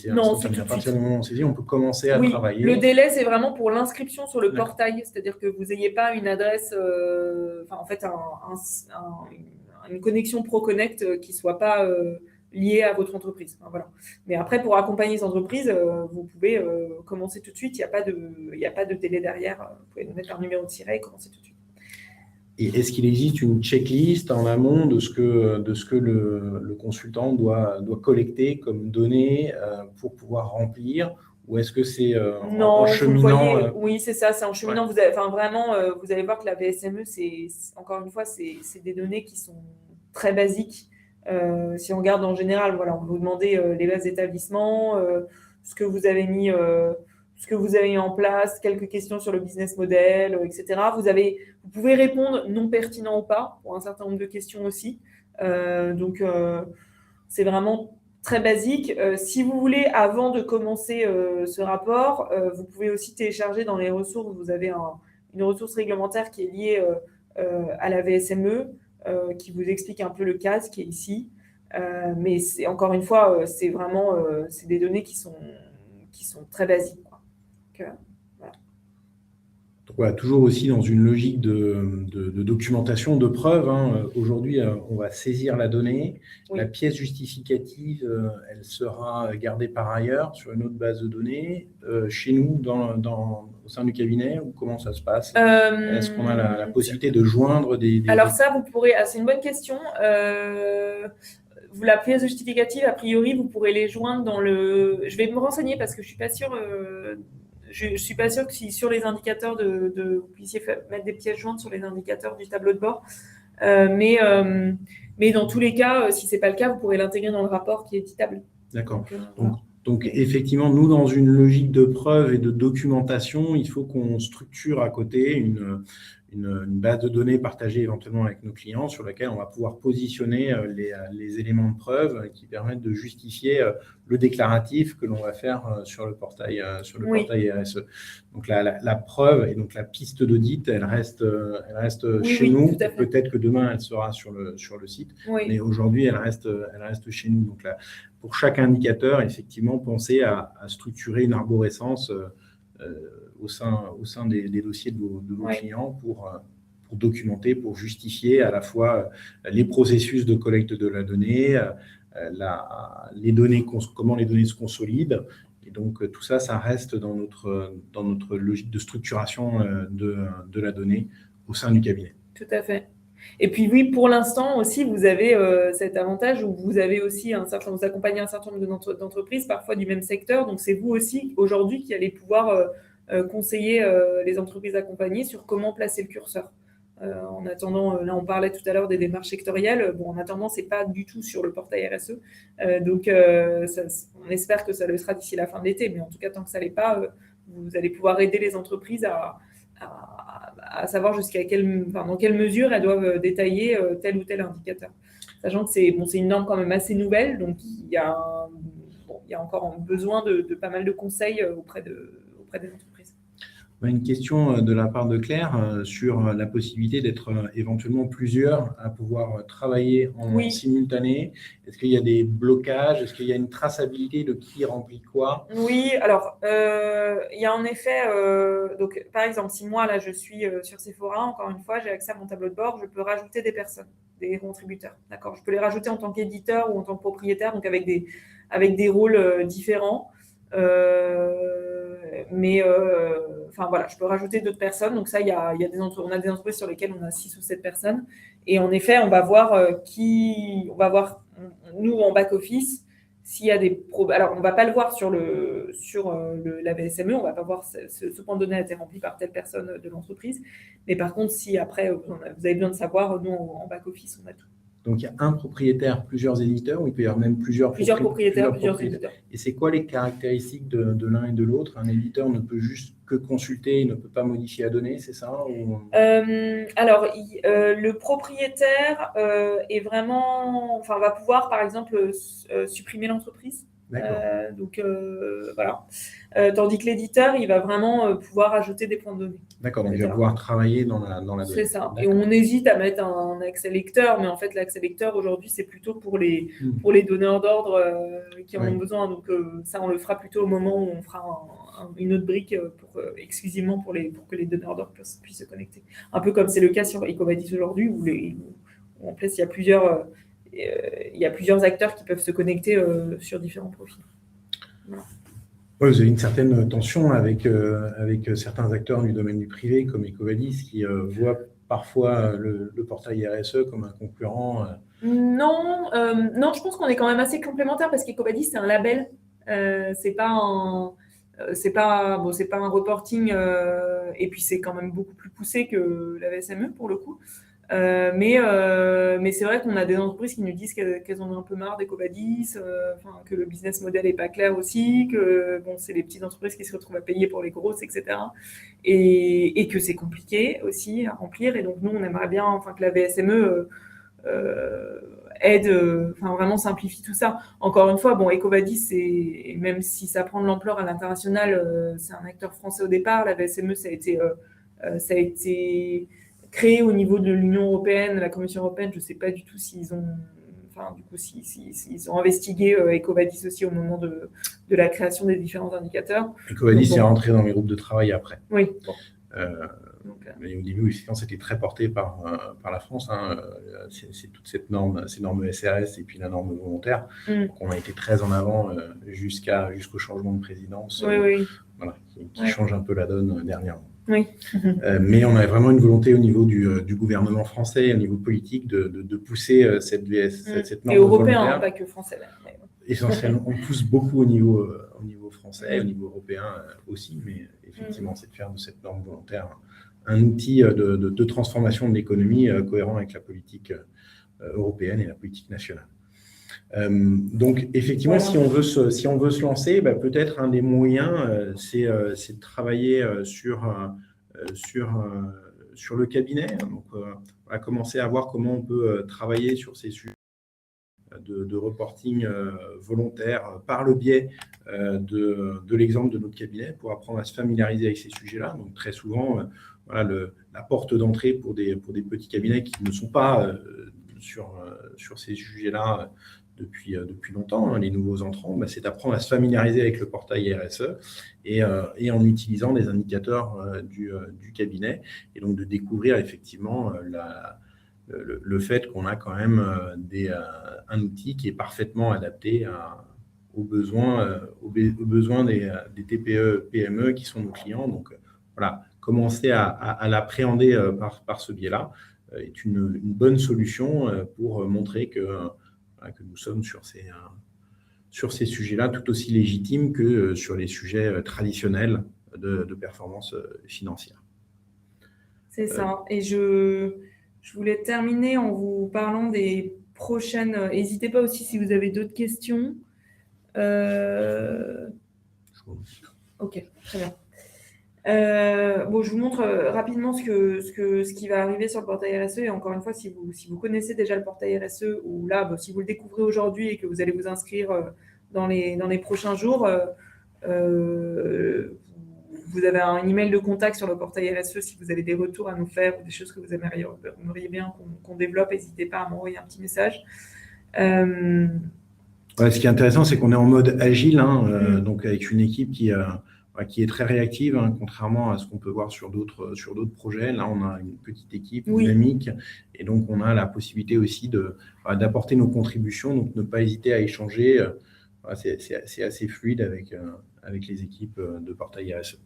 non, c'est tout de suite. À partir du moment où on saisit, on peut commencer à travailler? Le délai, c'est vraiment pour l'inscription sur le portail, c'est-à-dire que vous n'ayez pas une adresse, une connexion ProConnect qui ne soit pas liée à votre entreprise. Voilà. Mais après, pour accompagner les entreprises, vous pouvez commencer tout de suite. Il n'y a pas de délai derrière. Vous pouvez nous mettre un numéro de siret et commencer tout de suite. Et est-ce qu'il existe une checklist en amont de ce que le consultant doit collecter comme données pour pouvoir remplir, ou est-ce que c'est en cheminant? Oui, c'est ça, c'est en cheminant. Ouais. Vous allez voir que la VSME, encore une fois, c'est des données qui sont très basiques. Si on regarde en général, voilà, on va vous demander les bases d'établissement, ce que vous avez mis en place, quelques questions sur le business model, etc. Vous pouvez répondre non pertinent ou pas pour un certain nombre de questions aussi. C'est vraiment très basique. Si vous voulez, avant de commencer ce rapport, vous pouvez aussi télécharger dans les ressources, vous avez une ressource réglementaire qui est liée à la VSME, qui vous explique un peu le cas, ce qui est ici. Mais encore une fois, c'est vraiment des données qui sont très basiques. Voilà. Donc, voilà, toujours aussi dans une logique de documentation, de preuve. Aujourd'hui, on va saisir la donnée. Oui. La pièce justificative, elle sera gardée par ailleurs sur une autre base de données, chez nous, au sein du cabinet, ou comment ça se passe? Est-ce qu'on a la possibilité de joindre Alors ça, vous pourrez... c'est une bonne question. La pièce justificative, a priori, vous pourrez les joindre dans le... Je vais me renseigner parce que je suis pas sûre... Je suis pas sûre que si sur les indicateurs vous puissiez mettre des pièces jointes sur les indicateurs du tableau de bord. Mais dans tous les cas, si c'est pas le cas, vous pourrez l'intégrer dans le rapport qui est éditable. D'accord. Donc, effectivement, nous, dans une logique de preuve et de documentation, il faut qu'on structure à côté une base de données partagée éventuellement avec nos clients sur laquelle on va pouvoir positionner les éléments de preuve qui permettent de justifier le déclaratif que l'on va faire sur le portail RSE. Donc, la preuve et donc la piste d'audit, elle reste chez nous. Peut-être que demain, elle sera sur le site, mais aujourd'hui, elle reste chez nous. Donc, pour chaque indicateur, effectivement, penser à structurer une arborescence au sein des dossiers de vos clients pour documenter, pour justifier à la fois les processus de collecte de la donnée, les données, comment les données se consolident. Et donc, tout ça, ça reste dans notre logique de structuration de la donnée au sein du cabinet. Tout à fait. Et puis oui, pour l'instant aussi, vous avez cet avantage où vous avez aussi vous accompagnez un certain nombre d'entreprises, parfois du même secteur. Donc, c'est vous aussi, aujourd'hui, qui allez pouvoir conseiller les entreprises accompagnées sur comment placer le curseur. En attendant, là, on parlait tout à l'heure des démarches sectorielles. Bon, en attendant, c'est pas du tout sur le portail RSE. Donc, on espère que ça le sera d'ici la fin de l'été. Mais en tout cas, tant que ça l'est pas, vous allez pouvoir aider les entreprises à savoir dans quelle mesure elles doivent détailler tel ou tel indicateur. Sachant que c'est une norme quand même assez nouvelle, donc il y a encore besoin de pas mal de conseils auprès des entreprises. Une question de la part de Claire sur la possibilité d'être éventuellement plusieurs à pouvoir travailler en simultané. Est-ce qu'il y a des blocages? Est-ce qu'il y a une traçabilité de qui remplit quoi? Oui, alors, il y a en effet, donc, par exemple, si moi, là, je suis sur Sephora, encore une fois, j'ai accès à mon tableau de bord, je peux rajouter des personnes, des contributeurs, d'accord? Je peux les rajouter en tant qu'éditeur ou en tant que propriétaire, donc avec des rôles différents. Voilà, je peux rajouter d'autres personnes. Donc ça, on a des entreprises sur lesquelles on a 6 ou 7 personnes. Et en effet, on va voir nous en back-office, s'il y a des alors, on ne va pas le voir sur la VSME, on ne va pas voir ce point de données a été rempli par telle personne de l'entreprise. Mais par contre, si après, vous avez besoin de savoir, nous, en back-office, on a tout. Donc, il y a un propriétaire, plusieurs éditeurs, ou il peut y avoir même plusieurs propriétaires, plusieurs éditeurs. Et c'est quoi les caractéristiques de l'un et de l'autre? Un éditeur ne peut juste que consulter, il ne peut pas modifier la donnée, c'est ça Alors, le propriétaire est vraiment... va pouvoir, par exemple, supprimer l'entreprise. Voilà. Tandis que l'éditeur, il va vraiment pouvoir ajouter des points de données. D'accord, donc il va pouvoir travailler dans la donnée. C'est ça. Et on hésite à mettre un accès lecteur, mais en fait, l'accès lecteur, aujourd'hui, c'est plutôt pour les donneurs d'ordre qui en ont besoin. Donc, ça, on le fera plutôt au moment où on fera une autre brique exclusivement pour que les donneurs d'ordre puissent se connecter. Un peu comme c'est le cas sur EcoVadis aujourd'hui, où en place, il y a plusieurs acteurs qui peuvent se connecter sur différents profils. Voilà. Ouais, vous avez une certaine tension avec certains acteurs du domaine du privé, comme EcoVadis, qui voient parfois le portail RSE comme un concurrent. Non, je pense qu'on est quand même assez complémentaires parce qu'EcoVadis, c'est un label. C'est pas un reporting, et puis c'est quand même beaucoup plus poussé que la VSME pour le coup. Mais c'est vrai qu'on a des entreprises qui nous disent qu'elles en ont un peu marre d'EcoVadis, que le business model n'est pas clair aussi, que c'est les petites entreprises qui se retrouvent à payer pour les grosses, etc. Et que c'est compliqué aussi à remplir. Et donc, nous, on aimerait bien que la VSME aide, vraiment simplifie tout ça. Encore une fois, EcoVadis, même si ça prend de l'ampleur à l'international, c'est un acteur français au départ. La VSME, ça a été créé au niveau de l'Union européenne, la Commission européenne. Je ne sais pas du tout s'ils ont, s'ils ont investigué EcoVadis aussi au moment de la création des différents indicateurs. EcoVadis est rentré dans les groupes de travail après. Oui. Mais au début, effectivement, c'était très porté par la France. C'est toute ces normes SRS et puis la norme volontaire. Donc, on a été très en avant jusqu'au changement de présidence, voilà, qui change un peu la donne dernièrement. Oui. Mais on avait vraiment une volonté au niveau du gouvernement français, au niveau politique, de pousser cette norme et européen, volontaire. Pas que français. Essentiellement, on pousse beaucoup au niveau français, au niveau européen aussi, mais effectivement, c'est de faire de cette norme volontaire un outil de transformation de l'économie cohérent avec la politique européenne et la politique nationale. Donc, effectivement, si on veut se lancer, peut-être un des moyens, c'est de travailler sur le cabinet. Donc, on va commencer à voir comment on peut travailler sur ces sujets de reporting volontaire par le biais de l'exemple de notre cabinet pour apprendre à se familiariser avec ces sujets-là. Donc, très souvent, la porte d'entrée pour des petits cabinets qui ne sont pas sur ces sujets-là depuis longtemps, les nouveaux entrants, c'est d'apprendre à se familiariser avec le portail RSE et en utilisant des indicateurs du cabinet, et donc de découvrir effectivement le fait qu'on a quand même un outil qui est parfaitement adapté aux besoins des TPE, PME qui sont nos clients. Donc voilà, commencer à l'appréhender par ce biais-là est une bonne solution pour montrer que nous sommes sur ces sujets-là tout aussi légitimes que sur les sujets traditionnels de performance financière. C'est ça. Et je voulais terminer en vous parlant des prochaines. N'hésitez pas aussi si vous avez d'autres questions. Ok, très bien. Je vous montre rapidement ce qui va arriver sur le portail RSE. Et encore une fois, si vous connaissez déjà le portail RSE, ou là, si vous le découvrez aujourd'hui et que vous allez vous inscrire dans les prochains jours, vous avez un email de contact sur le portail RSE si vous avez des retours à nous faire ou des choses que vous aimeriez bien qu'on développe. N'hésitez pas à m'envoyer un petit message. Ce qui est intéressant, c'est qu'on est en mode agile, donc avec une équipe qui est très réactive, contrairement à ce qu'on peut voir sur d'autres projets. Là, on a une petite équipe dynamique, et donc on a la possibilité aussi d'apporter nos contributions, donc ne pas hésiter à échanger. C'est assez fluide avec les équipes de portail RSE.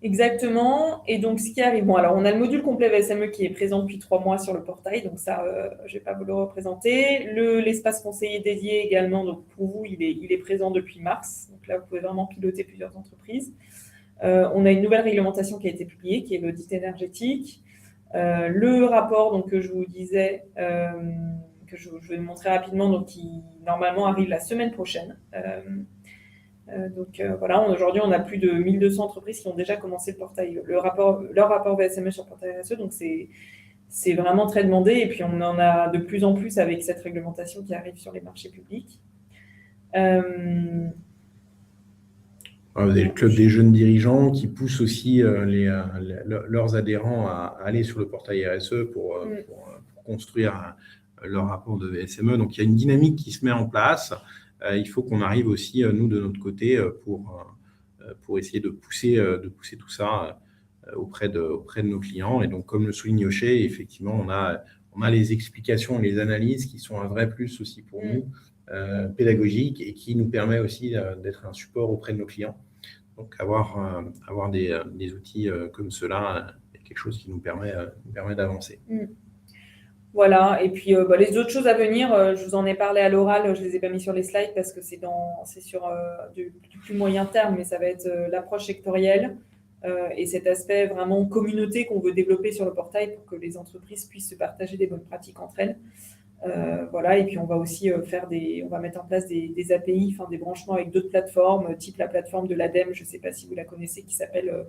Exactement. Et donc, ce qui arrive, alors on a le module complet VSME qui est présent depuis 3 mois sur le portail, donc ça, je ne vais pas vous le représenter. L'espace conseiller dédié également, donc pour vous, il est présent depuis mars. Donc là, vous pouvez vraiment piloter plusieurs entreprises. On a une nouvelle réglementation qui a été publiée, qui est l'audit énergétique. Le rapport donc, que je vous disais, que je vais vous montrer rapidement, donc, qui normalement arrive la semaine prochaine. Aujourd'hui, on a plus de 1200 entreprises qui ont déjà commencé le portail, leur rapport VSME sur le portail RSE, donc c'est vraiment très demandé, et puis on en a de plus en plus avec cette réglementation qui arrive sur les marchés publics. Vous avez le club des jeunes dirigeants qui poussent aussi leurs adhérents à aller sur le portail RSE pour construire leur rapport de VSME. Donc, il y a une dynamique qui se met en place. Il faut qu'on arrive aussi, nous, de notre côté, pour essayer de pousser tout ça auprès de nos clients. Et donc, comme le souligne Yoché, effectivement, on a les explications et les analyses qui sont un vrai plus aussi pour nous, pédagogiques, et qui nous permet aussi d'être un support auprès de nos clients. Donc, avoir des outils comme cela est quelque chose qui nous permet d'avancer. Voilà, et puis les autres choses à venir, je vous en ai parlé à l'oral, je ne les ai pas mis sur les slides parce que c'est sur du plus moyen terme, mais ça va être l'approche sectorielle et cet aspect vraiment communauté qu'on veut développer sur le portail pour que les entreprises puissent se partager des bonnes pratiques entre elles. Et puis on va aussi on va mettre en place des API, des branchements avec d'autres plateformes, type la plateforme de l'ADEME, je ne sais pas si vous la connaissez, qui s'appelle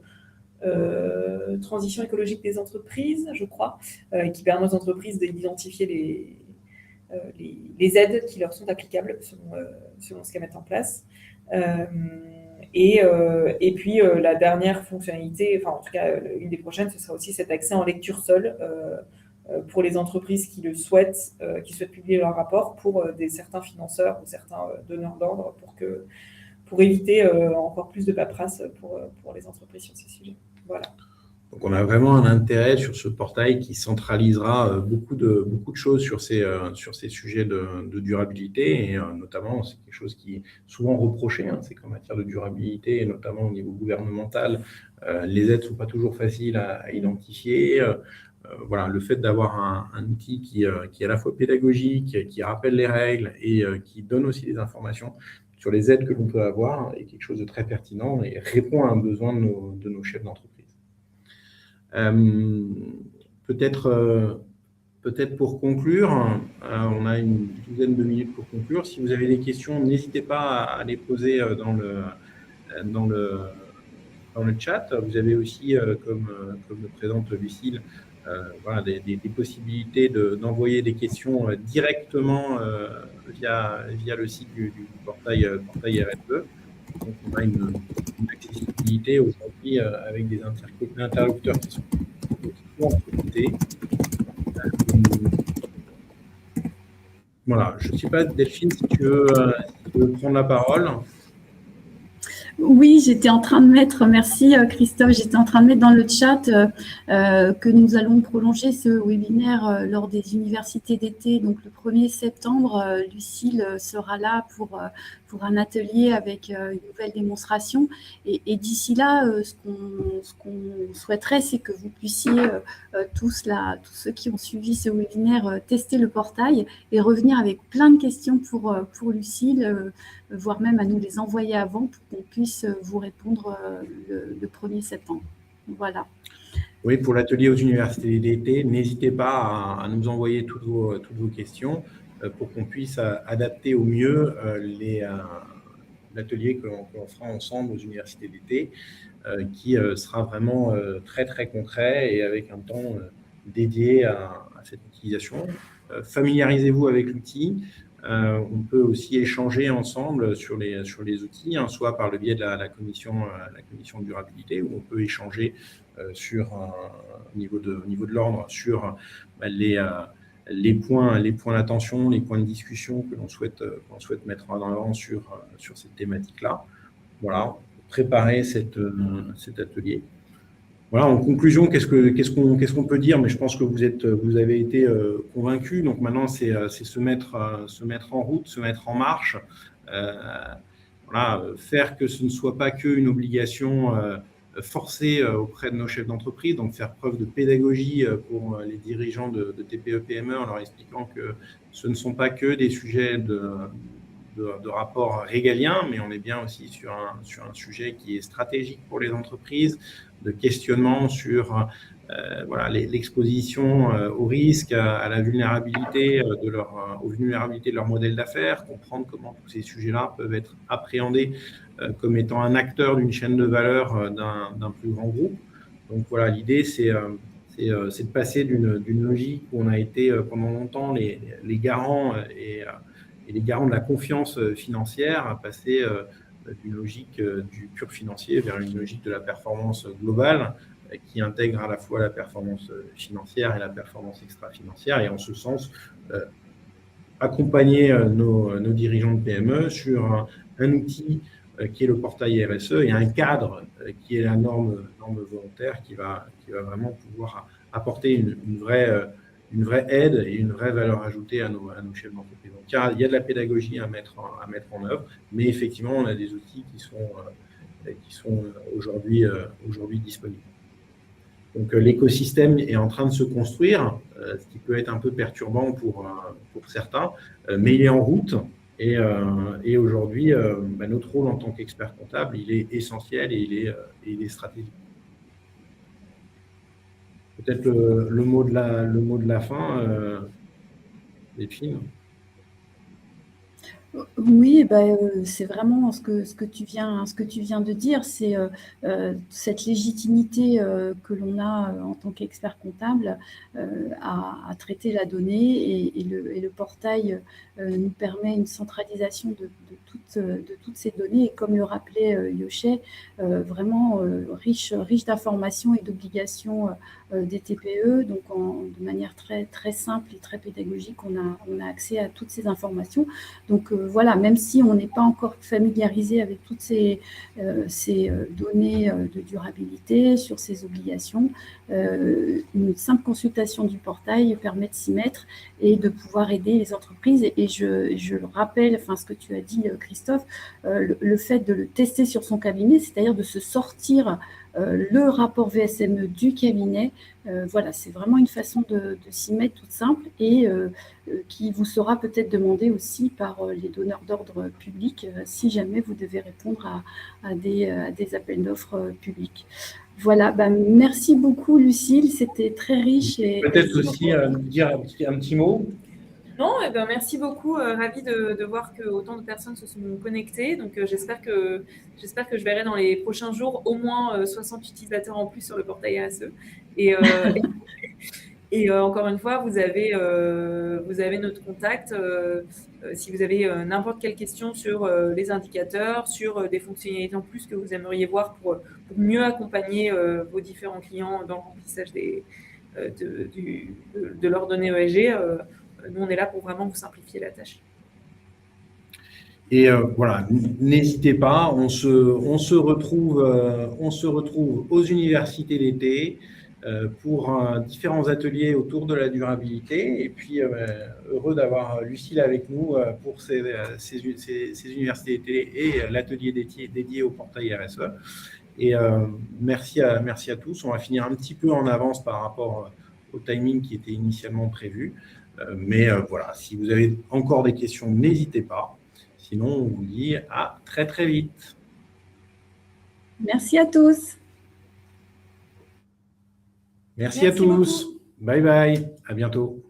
Transition écologique des entreprises, je crois, qui permet aux entreprises d'identifier les aides qui leur sont applicables selon ce qu'elles mettent en place. Et puis la dernière fonctionnalité, en tout cas une des prochaines, ce sera aussi cet accès en lecture seule pour les entreprises qui le souhaitent, qui souhaitent publier leur rapport pour certains financeurs ou certains donneurs d'ordre pour éviter encore plus de paperasse pour les entreprises sur ces sujets. Voilà. Donc, on a vraiment un intérêt sur ce portail qui centralisera beaucoup de choses sur ces sujets de durabilité. Et notamment, c'est quelque chose qui est souvent reproché, hein, c'est qu'en matière de durabilité, et notamment au niveau gouvernemental, les aides ne sont pas toujours faciles à identifier. Voilà, le fait d'avoir un outil qui est à la fois pédagogique, qui rappelle les règles et qui donne aussi des informations sur les aides que l'on peut avoir est quelque chose de très pertinent et répond à un besoin de nos chefs d'entreprise. Peut-être pour conclure, on a une douzaine de minutes pour conclure. Si vous avez des questions, n'hésitez pas à les poser dans le chat. Vous avez aussi, comme le présente Lucile, voilà, des possibilités d'envoyer des questions directement via le site du portail RSE. Donc, on a une accessibilité aujourd'hui avec des interlocuteurs qui sont en côté. Voilà, je ne sais pas, Delphine, si tu veux prendre la parole. Oui, j'étais en train de mettre, merci Christophe, j'étais en train de mettre dans le chat que nous allons prolonger ce webinaire lors des universités d'été. Donc le 1er septembre, Lucile sera là pour un atelier avec une nouvelle démonstration. Et d'ici là, ce qu'on souhaiterait, c'est que vous puissiez tous ceux qui ont suivi ce webinaire tester le portail et revenir avec plein de questions pour Lucile, voire même à nous les envoyer avant pour qu'on puisse vous répondre le 1er septembre. Voilà. Oui, pour l'atelier aux universités d'été, n'hésitez pas à nous envoyer toutes vos questions pour qu'on puisse adapter au mieux l'atelier que l'on fera ensemble aux universités d'été, qui sera vraiment très, très concret et avec un temps dédié à cette utilisation. Familiarisez-vous avec l'outil. On peut aussi échanger ensemble sur les outils, hein, soit par le biais de la commission de durabilité, où on peut échanger au niveau de l'ordre sur les points d'attention, les points de discussion que l'on souhaite mettre en avant sur cette thématique-là. Voilà, préparer cet atelier. Voilà, en conclusion, qu'est-ce qu'on peut dire? Mais je pense que vous avez été convaincus. Donc maintenant, c'est se mettre en route, se mettre en marche. Voilà, faire que ce ne soit pas qu'une obligation forcée auprès de nos chefs d'entreprise, donc faire preuve de pédagogie pour les dirigeants de TPE-PME en leur expliquant que ce ne sont pas que des sujets de rapport régalien, mais on est bien aussi sur un sujet qui est stratégique pour les entreprises, de questionnement sur voilà, l'exposition au risque, à la vulnérabilité aux vulnérabilités de leur modèle d'affaires, comprendre comment tous ces sujets-là peuvent être appréhendés comme étant un acteur d'une chaîne de valeur d'un plus grand groupe. Donc voilà, l'idée, c'est de passer d'une logique où on a été pendant longtemps les garants et les garants de la confiance financière à passer d'une logique du pur financier vers une logique de la performance globale qui intègre à la fois la performance financière et la performance extra-financière. Et en ce sens, accompagner nos dirigeants de PME sur un outil qui est le portail RSE et un cadre qui est la norme volontaire qui va vraiment pouvoir apporter une vraie aide et une vraie valeur ajoutée à nos chefs d'entreprise. Donc, il y a de la pédagogie à mettre en œuvre, mais effectivement, on a des outils qui sont aujourd'hui disponibles. Donc, l'écosystème est en train de se construire, ce qui peut être un peu perturbant pour certains, mais il est en route. Et aujourd'hui, notre rôle en tant qu'expert comptable, il est essentiel et il est stratégique. Peut-être le mot de la fin, Delphine. Oui, c'est vraiment ce que tu viens de dire, c'est cette légitimité que l'on a en tant qu'expert comptable à traiter la donnée et le portail nous permet une centralisation de toutes toutes ces données. Et comme le rappelait Yoshay, vraiment riche d'informations et d'obligations des TPE. Donc, de manière très, très simple et très pédagogique, on a accès à toutes ces informations. Donc, voilà, même si on n'est pas encore familiarisé avec toutes ces données de durabilité, sur ces obligations, une simple consultation du portail permet de s'y mettre et de pouvoir aider les entreprises. Et je le rappelle, enfin, ce que tu as dit, Christophe, le fait de le tester sur son cabinet, c'est-à-dire de se sortir le rapport VSME du cabinet. Voilà, c'est vraiment une façon de s'y mettre toute simple et qui vous sera peut-être demandée aussi par les donneurs d'ordre publics si jamais vous devez répondre à des appels d'offres publics. Voilà, merci beaucoup Lucile, c'était très riche. Peut-être aussi dire un petit mot. Non, merci beaucoup. Ravie de voir que autant de personnes se sont connectées. Donc, j'espère que je verrai dans les prochains jours au moins 60 utilisateurs en plus sur le portail RSE. Et encore une fois, vous avez notre contact. Si vous avez n'importe quelle question sur les indicateurs, sur des fonctionnalités en plus que vous aimeriez voir pour mieux accompagner vos différents clients dans le remplissage de leurs données ESG, nous, on est là pour vraiment vous simplifier la tâche. Et voilà, n'hésitez pas, on se retrouve aux universités d'été pour différents ateliers autour de la durabilité. Et puis, heureux d'avoir Lucile avec nous pour ces universités d'été et l'atelier dédié au portail RSE. Et merci à tous. On va finir un petit peu en avance par rapport au timing qui était initialement prévu. Mais voilà, si vous avez encore des questions, n'hésitez pas. Sinon, on vous dit à très, très vite. Merci à tous. Merci à tous. Beaucoup. Bye bye. À bientôt.